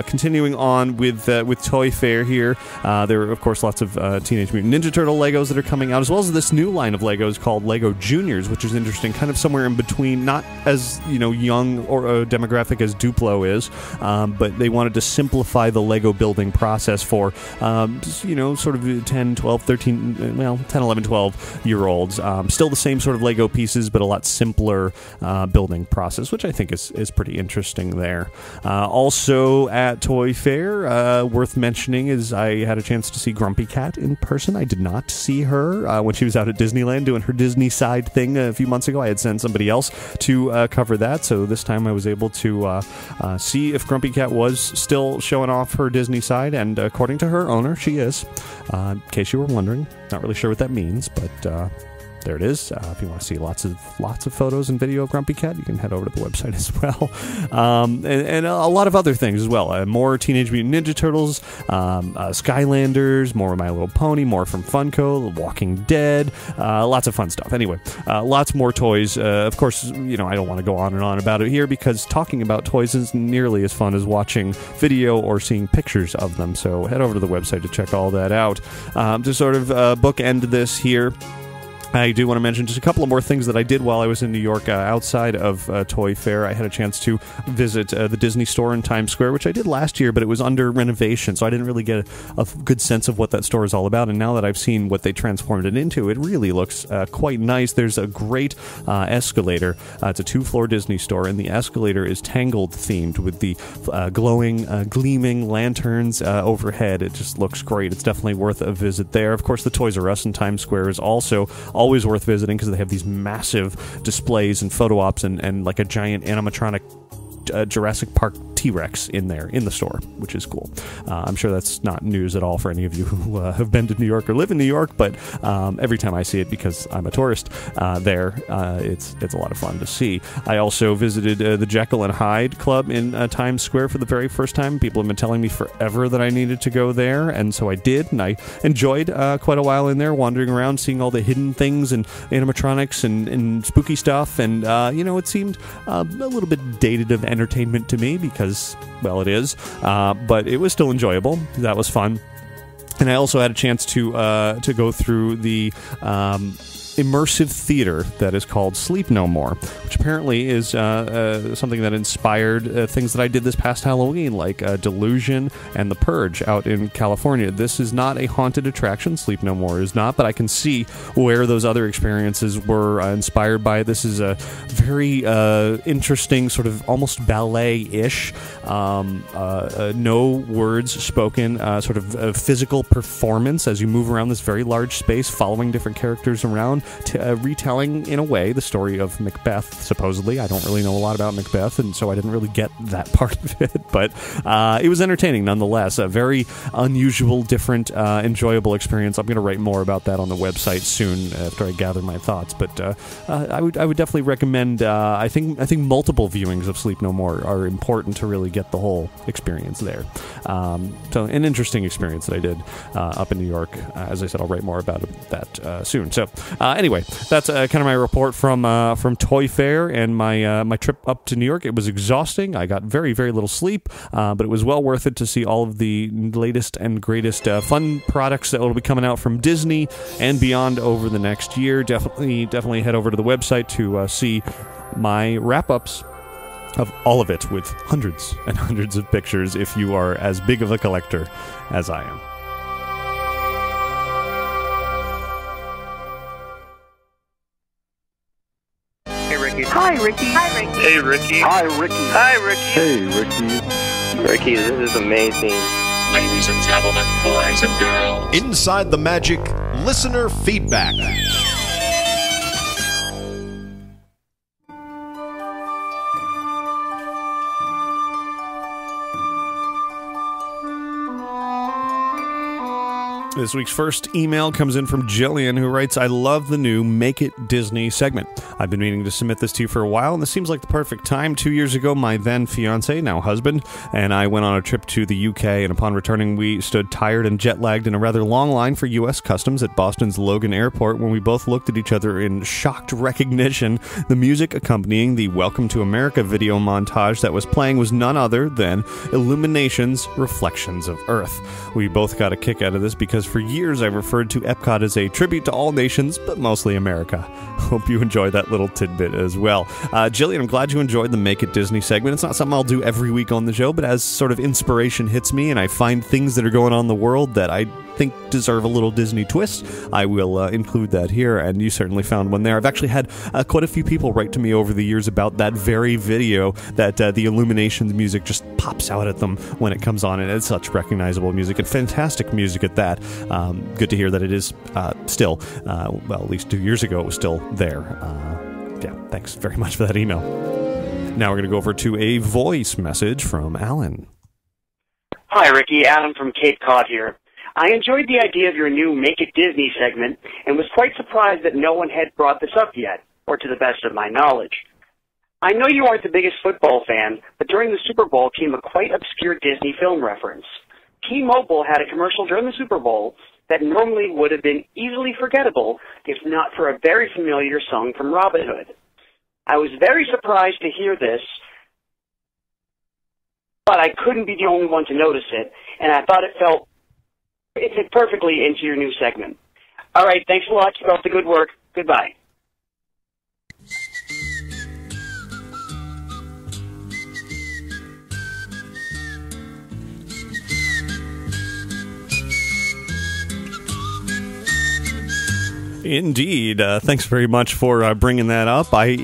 continuing on with Toy Fair here, there are, of course, lots of Teenage Mutant Ninja Turtle Legos that are coming out, as well as this new line of Legos called Lego Juniors, which is interesting, kind of somewhere in between, not as young or demographic as Duplo is, but they wanted to simplify the Lego building process for sort of 10, 12, 13, 10, 11, 12-year-olds. Still the same sort of Lego pieces, but a lot simpler building process, which I think is pretty interesting there. Also at Toy Fair, worth mentioning is I had a chance to see Grumpy Cat in person. I did not see her when she was out at Disneyland doing her Disney side thing a few months ago. I had sent somebody else to cover that, so this time I was able to see if Grumpy Cat was still showing off her Disney side, and according to her owner, she is. In case you were wondering, not really sure what that means, but there it is. If you want to see lots of photos and video of Grumpy Cat, you can head over to the website as well. And a lot of other things as well. More Teenage Mutant Ninja Turtles, Skylanders, more My Little Pony, more from Funko, The Walking Dead, lots of fun stuff. Anyway, lots more toys. Of course, I don't want to go on and on about it here because talking about toys is nearly as fun as watching video or seeing pictures of them. So head over to the website to check all that out. To sort of bookend this here, I do want to mention just a couple of more things that I did while I was in New York outside of Toy Fair. I had a chance to visit the Disney store in Times Square, which I did last year, but it was under renovation, so I didn't really get a good sense of what that store is all about. And now that I've seen what they transformed it into, it really looks quite nice. There's a great escalator. It's a 2-floor Disney store, and the escalator is Tangled themed with the glowing, gleaming lanterns overhead. It just looks great. It's definitely worth a visit there. Of course, the Toys R Us in Times Square is also always worth visiting because they have these massive displays and photo ops and like a giant animatronic Jurassic Park T-Rex in there in the store, which is cool. I'm sure that's not news at all for any of you who have been to New York or live in New York, but every time I see it, because I'm a tourist there, it's a lot of fun to see. I also visited the Jekyll and Hyde Club in Times Square for the very first time. People have been telling me forever that I needed to go there, and so I did, and I enjoyed quite a while in there, wandering around, seeing all the hidden things and animatronics and spooky stuff, and it seemed a little bit dated of entertainment to me because, well, it is. But it was still enjoyable. That was fun. And I also had a chance to go through the immersive theater that is called Sleep No More, which apparently is something that inspired things that I did this past Halloween, like Delusion and The Purge out in California. This is not a haunted attraction. Sleep No More is not, but I can see where those other experiences were inspired by. This is a very interesting, sort of almost ballet-ish, no words spoken, sort of physical performance as you move around this very large space, following different characters around, retelling in a way the story of Macbeth, supposedly. I don't really know a lot about Macbeth, and so I didn't really get that part of it, but it was entertaining nonetheless. A very unusual, different, enjoyable experience. I'm going to write more about that on the website soon after I gather my thoughts, but I would definitely recommend, I think multiple viewings of Sleep No More are important to really get the whole experience there. So an interesting experience that I did up in New York. As I said, I'll write more about that soon. So anyway, that's kind of my report from Toy Fair and my trip up to New York. It was exhausting. I got very, very little sleep, but it was well worth it to see all of the latest and greatest fun products that will be coming out from Disney and beyond over the next year. Definitely head over to the website to see my wrap-ups of all of it, with hundreds and hundreds of pictures if you are as big of a collector as I am. Hi, Ricky. Hi, Ricky. Hey, Ricky. Hi, Ricky. Hi, Ricky. Hey, Ricky. Ricky, this is amazing. Ladies and gentlemen, boys and girls. Inside the Magic Listener Feedback. This week's first email comes in from Jillian, who writes, I love the new Make It Disney segment. I've been meaning to submit this to you for a while, and this seems like the perfect time. 2 years ago, my then fiance, now husband, and I went on a trip to the UK, and upon returning, we stood tired and jet-lagged in a rather long line for U.S. Customs at Boston's Logan Airport when we both looked at each other in shocked recognition. The music accompanying the Welcome to America video montage that was playing was none other than Illumination's Reflections of Earth. We both got a kick out of this because for years I've referred to Epcot as a tribute to all nations, but mostly America. Hope you enjoy that little tidbit as well. Jillian, I'm glad you enjoyed the Make It Disney segment. It's not something I'll do every week on the show, but as sort of inspiration hits me and I find things that are going on in the world that I think deserve a little Disney twist, I will include that here, and you certainly found one there. I've actually had quite a few people write to me over the years about that very video, that the Illuminations music just pops out at them when it comes on, and it's such recognizable music, and fantastic music at that. Good to hear that it is still, well, at least 2 years ago, it was still there. Yeah, thanks very much for that email. Now we're going to go over to a voice message from Alan. Hi, Ricky. Adam from Cape Cod here. I enjoyed the idea of your new Make It Disney segment and was quite surprised that no one had brought this up yet, or to the best of my knowledge. I know you aren't the biggest football fan, but during the Super Bowl came a quite obscure Disney film reference. T-Mobile had a commercial during the Super Bowl that normally would have been easily forgettable if not for a very familiar song from Robin Hood. I was very surprised to hear this, but I couldn't be the only one to notice it, and I thought it fit perfectly into your new segment. All right, thanks a lot. Keep up the good work. Goodbye. Indeed. Thanks very much for bringing that up. I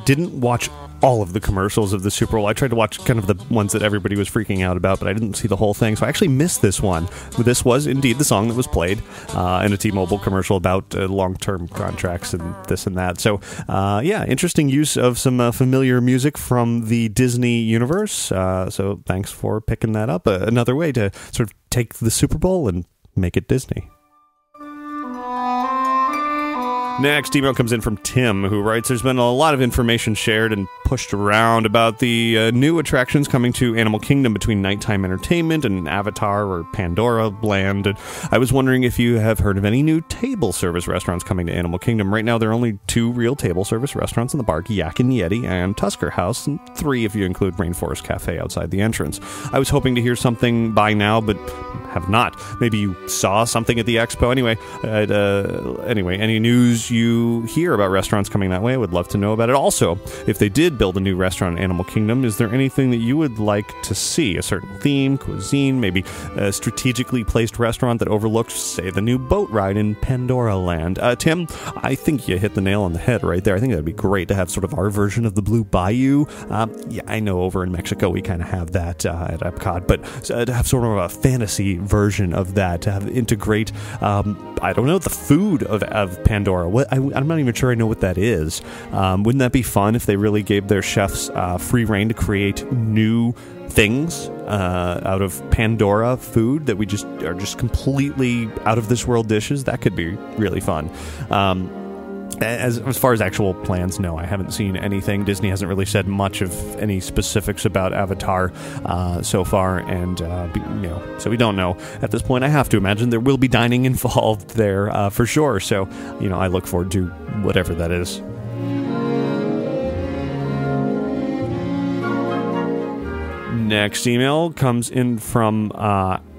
didn't watch all of the commercials of the Super Bowl. I tried to watch kind of the ones that everybody was freaking out about, but I didn't see the whole thing, so I actually missed this one. This was indeed the song that was played in a T-Mobile commercial about long-term contracts and this and that. So, yeah, interesting use of some familiar music from the Disney universe. So thanks for picking that up. Another way to sort of take the Super Bowl and make it Disney. Next email comes in from Tim, who writes, there's been a lot of information shared and pushed around about the new attractions coming to Animal Kingdom between Nighttime Entertainment and Avatar or Pandora Land. And I was wondering if you have heard of any new table service restaurants coming to Animal Kingdom. Right now, there are only 2 real table service restaurants in the park, Yak and Yeti and Tusker House, and 3 if you include Rainforest Cafe outside the entrance. I was hoping to hear something by now, but have not. Maybe you saw something at the expo. Anyway, any news you hear about restaurants coming that way, I would love to know about it. Also, if they did build a new restaurant in Animal Kingdom, is there anything that you would like to see? A certain theme, cuisine, maybe a strategically placed restaurant that overlooks, say, the new boat ride in Pandora Land? Tim, I think you hit the nail on the head right there. I think that would be great to have sort of our version of the Blue Bayou. Yeah, I know over in Mexico we kind of have that at Epcot, but to have sort of a fantasy version of that, to have integrate, I don't know, the food of Pandora. I'm not even sure I know what that is. Wouldn't that be fun if they really gave their chefs free reign to create new things out of Pandora food that we just are just completely out of this world dishes? That could be really fun. As far as actual plans, no, I haven't seen anything. Disney hasn't really said much of any specifics about Avatar so far, and so we don't know at this point. I have to imagine there will be dining involved there for sure. So, I look forward to whatever that is. Next email comes in from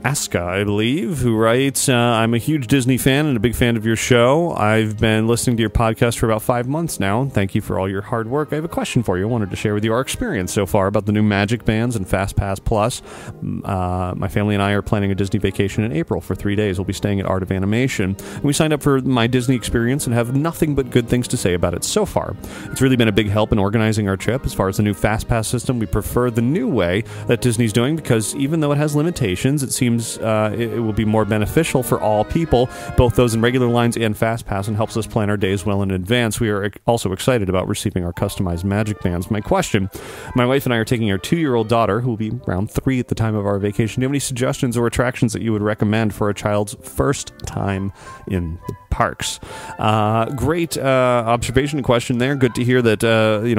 Aska, I believe, who writes, I'm a huge Disney fan and a big fan of your show. I've been listening to your podcast for about 5 months now. Thank you for all your hard work. I have a question for you. I wanted to share with you our experience so far about the new Magic Bands and FastPass Plus. My family and I are planning a Disney vacation in April for 3 days. We'll be staying at Art of Animation. And we signed up for my Disney experience and have nothing but good things to say about it so far. It's really been a big help in organizing our trip. As far as the new FastPass system, we prefer the new way that Disney's doing because even though it has limitations, it seems it will be more beneficial for all people, both those in regular lines and FastPass, and helps us plan our days well in advance. We are also excited about receiving our customized Magic Bands. My question, my wife and I are taking our 2-year-old daughter, who will be around 3 at the time of our vacation. Do you have any suggestions or attractions that you would recommend for a child's first time in the parks? Great observation and question there. Good to hear that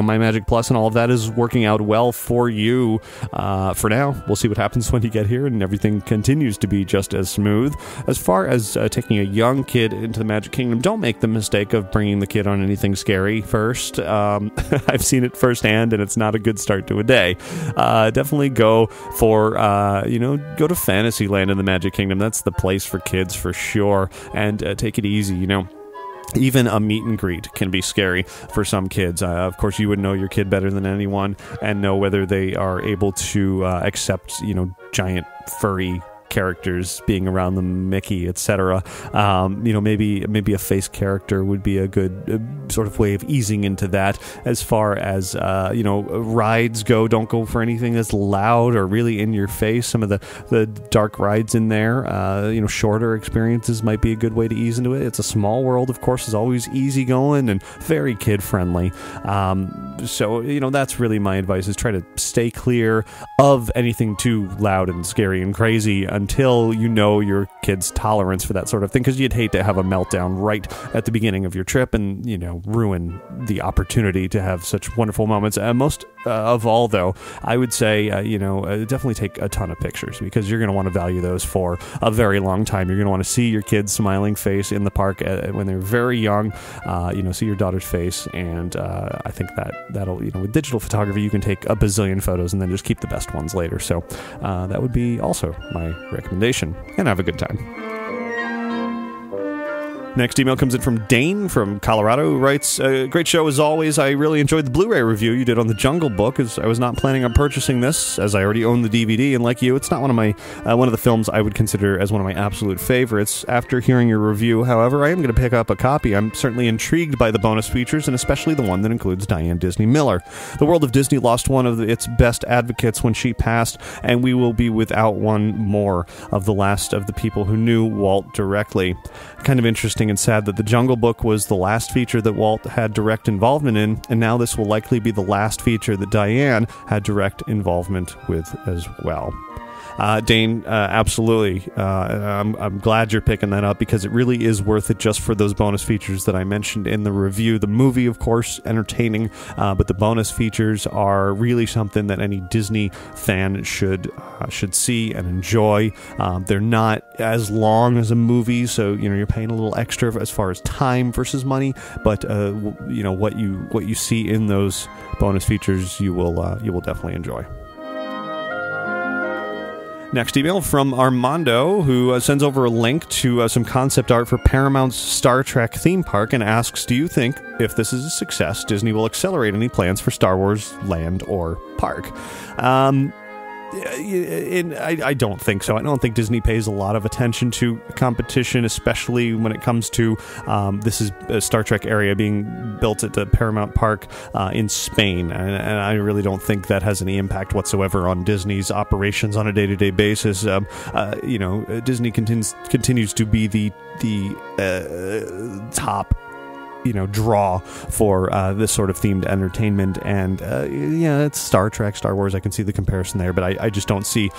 My Magic Plus and all of that is working out well for you. For now, we'll see what happens when you get here and everything continues to be just as smooth. As far as taking a young kid into the Magic Kingdom, don't make the mistake of bringing the kid on anything scary first. I've seen it firsthand, and it's not a good start to a day. Definitely go for, go to Fantasyland in the Magic Kingdom. That's the place for kids for sure, and take it easy, Even a meet and greet can be scary for some kids. Of course, you would know your kid better than anyone and know whether they are able to accept, giant furry characters being around them, Mickey, etc. Maybe a face character would be a good sort of way of easing into that. As far as rides go, don't go for anything that's loud or really in your face. Some of the dark rides in there, shorter experiences might be a good way to ease into it. It's a small world, of course, is always easygoing and very kid friendly. So that's really my advice: is try to stay clear of anything too loud and scary and crazy until you know your kid's tolerance for that sort of thing, because you'd hate to have a meltdown right at the beginning of your trip and ruin the opportunity to have such wonderful moments. Most of all, though, I would say definitely take a ton of pictures, because you're going to want to value those for a very long time. You're going to want to see your kid's smiling face in the park when they're very young. See your daughter's face, and I think that'll with digital photography you can take a bazillion photos and then just keep the best ones later. So that would be also my recommendation, and have a good time. Next email comes in from Dane from Colorado, who writes, great show as always. I really enjoyed the Blu-ray review you did on The Jungle Book, as I was not planning on purchasing this, as I already own the DVD, and like you, it's not one of the films I would consider as one of my absolute favorites. After hearing your review, however, I am going to pick up a copy. I'm certainly intrigued by the bonus features, and especially the one that includes Diane Disney Miller. The world of Disney lost one of its best advocates when she passed, and we will be without one more of the last of the people who knew Walt directly. Kind of interesting and sad that The Jungle Book was the last feature that Walt had direct involvement in, and now this will likely be the last feature that Diane had direct involvement with as well. Dane, absolutely. I'm glad you're picking that up because it really is worth it just for those bonus features that I mentioned in the review. The movie, of course, entertaining, but the bonus features are really something that any Disney fan should see and enjoy. They're not as long as a movie, so you're paying a little extra as far as time versus money. But what you see in those bonus features, you will definitely enjoy. Next email from Armando, who sends over a link to some concept art for Paramount's Star Trek theme park and asks, do you think, if this is a success, Disney will accelerate any plans for Star Wars land or park? I don't think so. I don't think Disney pays a lot of attention to competition, especially when it comes to this is a Star Trek area being built at the Paramount Park in Spain, and I really don't think that has any impact whatsoever on Disney's operations on a day-to-day basis. Disney continues to be the top draw for this sort of themed entertainment, and it's Star Trek, Star Wars. I can see the comparison there, but I just don't see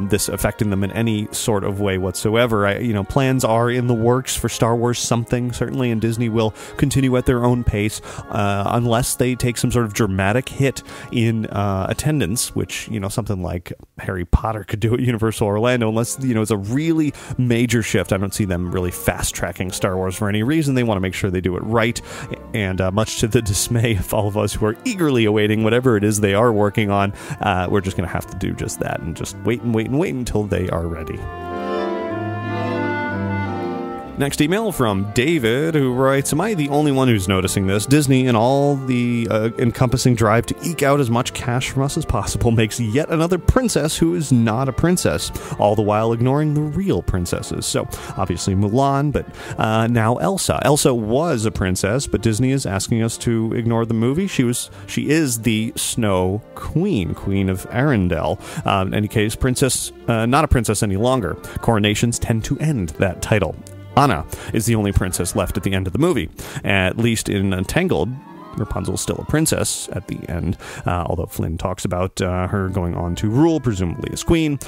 this affecting them in any sort of way whatsoever. Plans are in the works for Star Wars something, certainly, and Disney will continue at their own pace unless they take some sort of dramatic hit in attendance, which something like Harry Potter could do at Universal Orlando. Unless it's a really major shift, I don't see them really fast tracking Star Wars for any reason. They want to make sure they do it right. And much to the dismay of all of us who are eagerly awaiting whatever it is they are working on, we're just going to have to do just that and just wait until they are ready. Next email from David, who writes, am I the only one who's noticing this? Disney, in all the encompassing drive to eke out as much cash from us as possible, makes yet another princess who is not a princess, all the while ignoring the real princesses. So, obviously Mulan, but now Elsa. Elsa was a princess, but Disney is asking us to ignore the movie. She is the Snow Queen, Queen of Arendelle. In any case, princess, not a princess any longer. Coronations tend to end that title. Anna is the only princess left at the end of the movie. At least in Tangled, Rapunzel's still a princess at the end, although Flynn talks about her going on to rule, presumably as queen.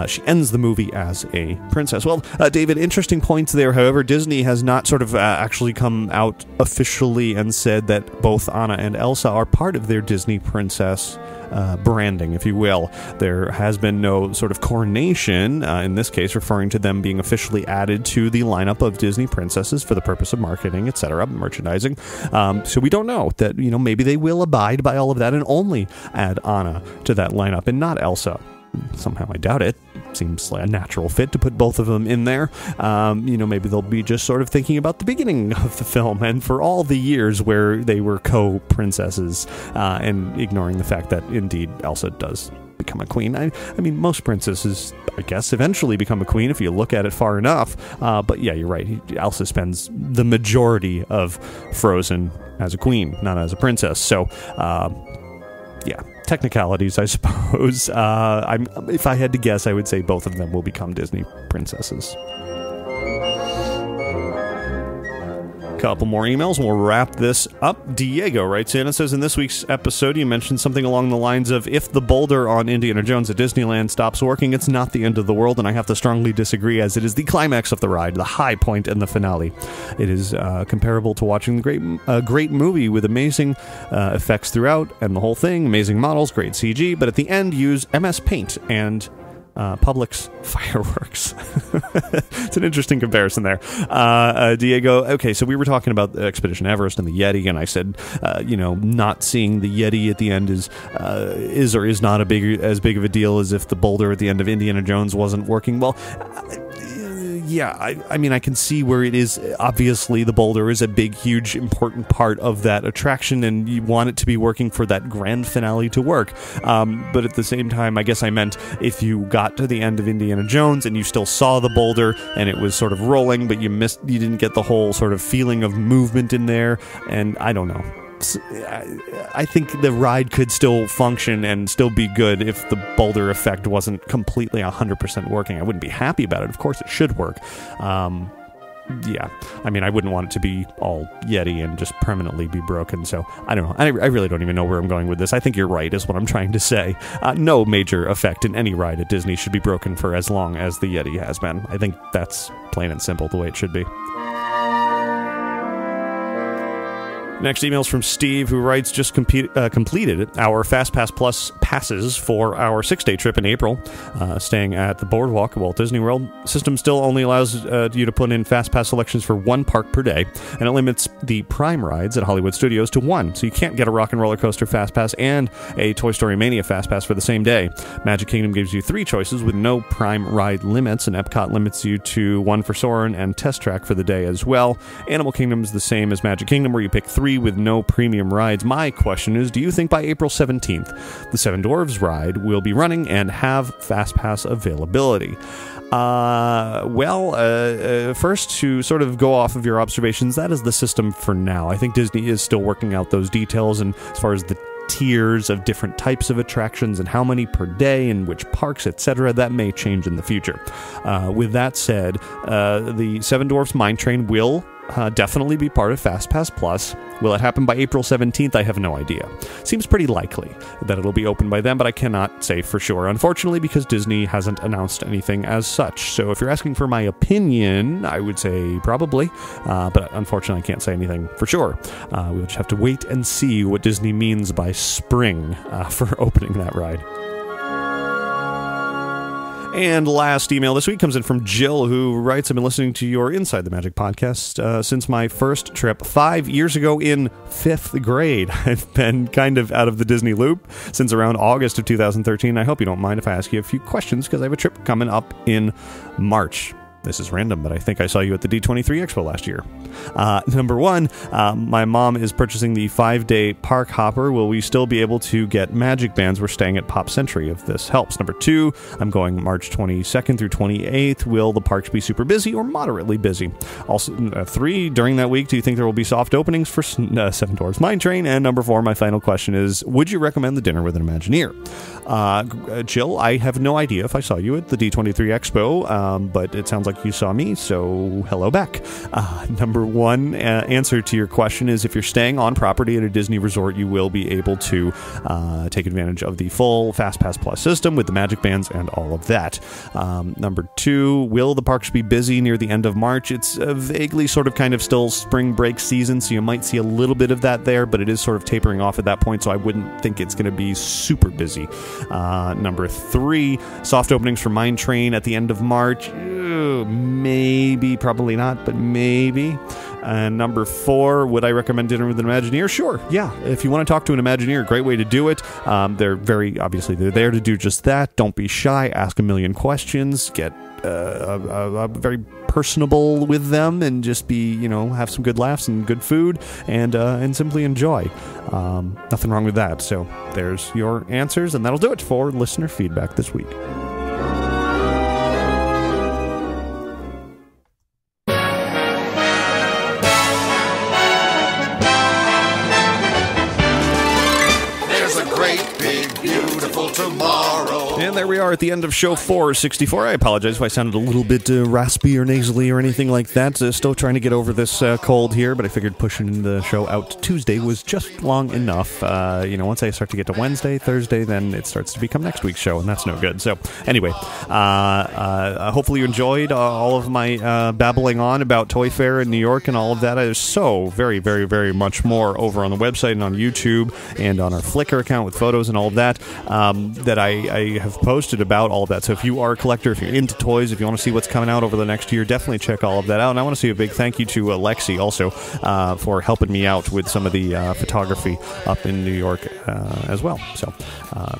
She ends the movie as a princess. Well, David, interesting points there. However, Disney has not sort of actually come out officially and said that both Anna and Elsa are part of their Disney princess branding, if you will. There has been no sort of coronation, in this case referring to them being officially added to the lineup of Disney princesses for the purpose of marketing, etc., merchandising. So we don't know that, maybe they will abide by all of that and only add Anna to that lineup and not Elsa. Somehow I doubt it. Seems like a natural fit to put both of them in there. Maybe they'll be just sort of thinking about the beginning of the film and for all the years where they were co-princesses and ignoring the fact that indeed Elsa does become a queen. I mean, most princesses, I guess, eventually become a queen if you look at it far enough. But yeah, you're right. Elsa spends the majority of Frozen as a queen, not as a princess. So, yeah, technicalities, I suppose. If I had to guess, I would say both of them will become Disney princesses. Couple more emails and we'll wrap this up. Diego writes in and says, in this week's episode you mentioned something along the lines of, if the boulder on Indiana Jones at Disneyland stops working, it's not the end of the world, and I have to strongly disagree, as it is the climax of the ride, the high point and the finale. It is comparable to watching the great movie with amazing effects throughout and the whole thing, amazing models, great CG, but at the end use MS Paint and Publix fireworks. It's an interesting comparison there. Diego, okay, so we were talking about Expedition Everest and the Yeti, and I said, not seeing the Yeti at the end is or is not as big of a deal as if the boulder at the end of Indiana Jones wasn't working. Well, yeah, I mean, I can see where it is. Obviously, the boulder is a big, huge, important part of that attraction, and you want it to be working for that grand finale to work. But at the same time, I guess I meant if you got to the end of Indiana Jones and you still saw the boulder and it was sort of rolling, but you didn't get the whole sort of feeling of movement in there, and I don't know. I think the ride could still function and still be good if the boulder effect wasn't completely 100% working. I wouldn't be happy about it. Of course, it should work. yeah, I mean, I wouldn't want it to be all Yeti and just permanently be broken, so I don't know. I really don't even know where I'm going with this. I think you're right, is what I'm trying to say. No major effect in any ride at Disney should be broken for as long as the Yeti has been. I think that's plain and simple the way it should be. Next email's from Steve, who writes, just completed our FastPass Plus passes for our 6-day trip in April, staying at the Boardwalk at Walt Disney World. System still only allows you to put in FastPass selections for 1 park per day, and it limits the Prime rides at Hollywood Studios to 1, so you can't get a Rock and Roller Coaster FastPass and a Toy Story Mania FastPass for the same day. Magic Kingdom gives you 3 choices with no Prime ride limits, and Epcot limits you to 1 for Soarin' and Test Track for the day as well. Animal Kingdom is the same as Magic Kingdom, where you pick 3 with no premium rides. My question is, do you think by April 17th, the Seven Dwarfs ride will be running and have FastPass availability? First, to sort of go off of your observations, that is the system for now. I think Disney is still working out those details, and as far as the tiers of different types of attractions and how many per day and which parks, etc., that may change in the future. With that said, the Seven Dwarfs Mine Train will definitely be part of FastPass Plus. Will it happen by April 17th? I have no idea. Seems pretty likely that it'll be open by then, but I cannot say for sure, unfortunately, because Disney hasn't announced anything as such. So if you're asking for my opinion, I would say probably, but unfortunately I can't say anything for sure. We'll just have to wait and see what Disney means by spring for opening that ride. And last email this week comes in from Jill, who writes, I've been listening to your Inside the Magic podcast since my first trip 5 years ago in 5th grade. I've been kind of out of the Disney loop since around August of 2013. I hope you don't mind if I ask you a few questions, because I have a trip coming up in March. This is random, but I think I saw you at the D23 Expo last year. Number 1, my mom is purchasing the 5-day park hopper. Will we still be able to get magic bands? We're staying at Pop Century, if this helps. Number 2, I'm going March 22nd through 28th. Will the parks be super busy or moderately busy? Also, 3, during that week, do you think there will be soft openings for Seven Dwarfs Mine Train? And number 4, my final question is, would you recommend the Dinner with an Imagineer? Jill, I have no idea if I saw you at the D23 Expo, but it sounds like you saw me, so hello back. Number 1 answer to your question is, if you're staying on property at a Disney resort, you will be able to take advantage of the full FastPass Plus system with the magic bands and all of that. Number 2, will the parks be busy near the end of March? It's vaguely sort of kind of still spring break season, so you might see a little bit of that there, but it is sort of tapering off at that point, so I wouldn't think it's going to be super busy. Number 3, soft openings for Mine Train at the end of March. Maybe, probably not, but maybe. And number 4, would I recommend Dinner with an Imagineer? Sure, yeah. If you want to talk to an Imagineer, great way to do it. They're they're there to do just that. Don't be shy. Ask a million questions. Get very personable with them, and just be, have some good laughs and good food, and simply enjoy. Nothing wrong with that. So there's your answers, and that'll do it for listener feedback this week. And there we are at the end of show 464. I apologize if I sounded a little bit raspy or nasally or anything like that. Still trying to get over this cold here, but I figured pushing the show out Tuesday was just long enough. Once I start to get to Wednesday, Thursday, then it starts to become next week's show, and that's no good. So anyway, hopefully you enjoyed all of my babbling on about Toy Fair in New York and all of that. There's so very, very, very much more over on the website and on YouTube and on our Flickr account with photos and all of that that I have posted about all of that. So if you are a collector, if you're into toys, if you want to see what's coming out over the next year, definitely check all of that out. And I want to say a big thank you to Lexi also for helping me out with some of the photography up in New York as well. So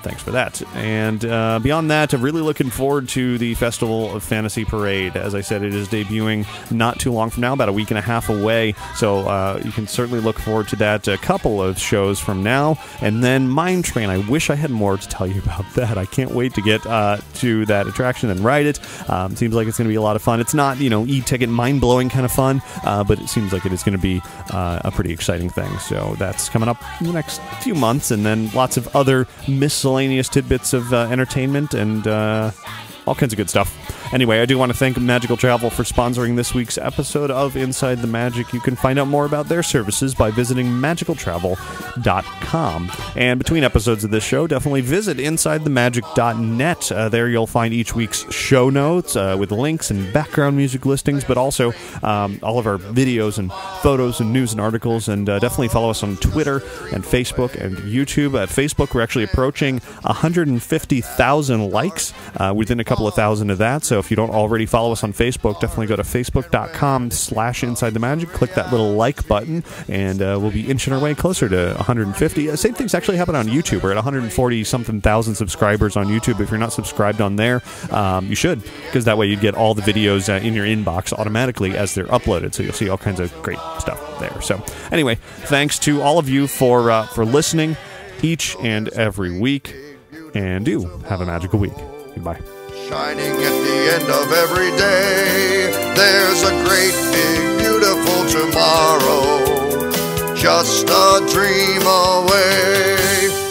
thanks for that. And beyond that, I'm really looking forward to the Festival of Fantasy Parade. As I said, it is debuting not too long from now, about a week and a half away. So you can certainly look forward to that. A couple of shows from now. And then Mine Train. I wish I had more to tell you about that. I can't wait to get to that attraction and ride it. Seems like it's going to be a lot of fun. It's not, e-ticket mind-blowing kind of fun, but it seems like it is going to be a pretty exciting thing. So that's coming up in the next few months, and then lots of other miscellaneous tidbits of entertainment and all kinds of good stuff. Anyway, I do want to thank Magical Travel for sponsoring this week's episode of Inside the Magic. You can find out more about their services by visiting magicaltravel.com. And between episodes of this show, definitely visit InsideTheMagic.net. There you'll find each week's show notes with links and background music listings, but also all of our videos and photos and news and articles. And definitely follow us on Twitter and Facebook and YouTube. At Facebook, we're actually approaching 150,000 likes within a couple of thousand of that. So if you don't already follow us on Facebook, definitely go to facebook.com/InsideTheMagic. Click that little like button, and we'll be inching our way closer to 150. Same thing's actually happened on YouTube. We're at 140-something thousand subscribers on YouTube. If you're not subscribed on there, you should, because that way you get all the videos in your inbox automatically as they're uploaded. So you'll see all kinds of great stuff there. So anyway, thanks to all of you for listening each and every week, and do have a magical week. Goodbye. Shining at the end of every day, there's a great big beautiful tomorrow, just a dream away.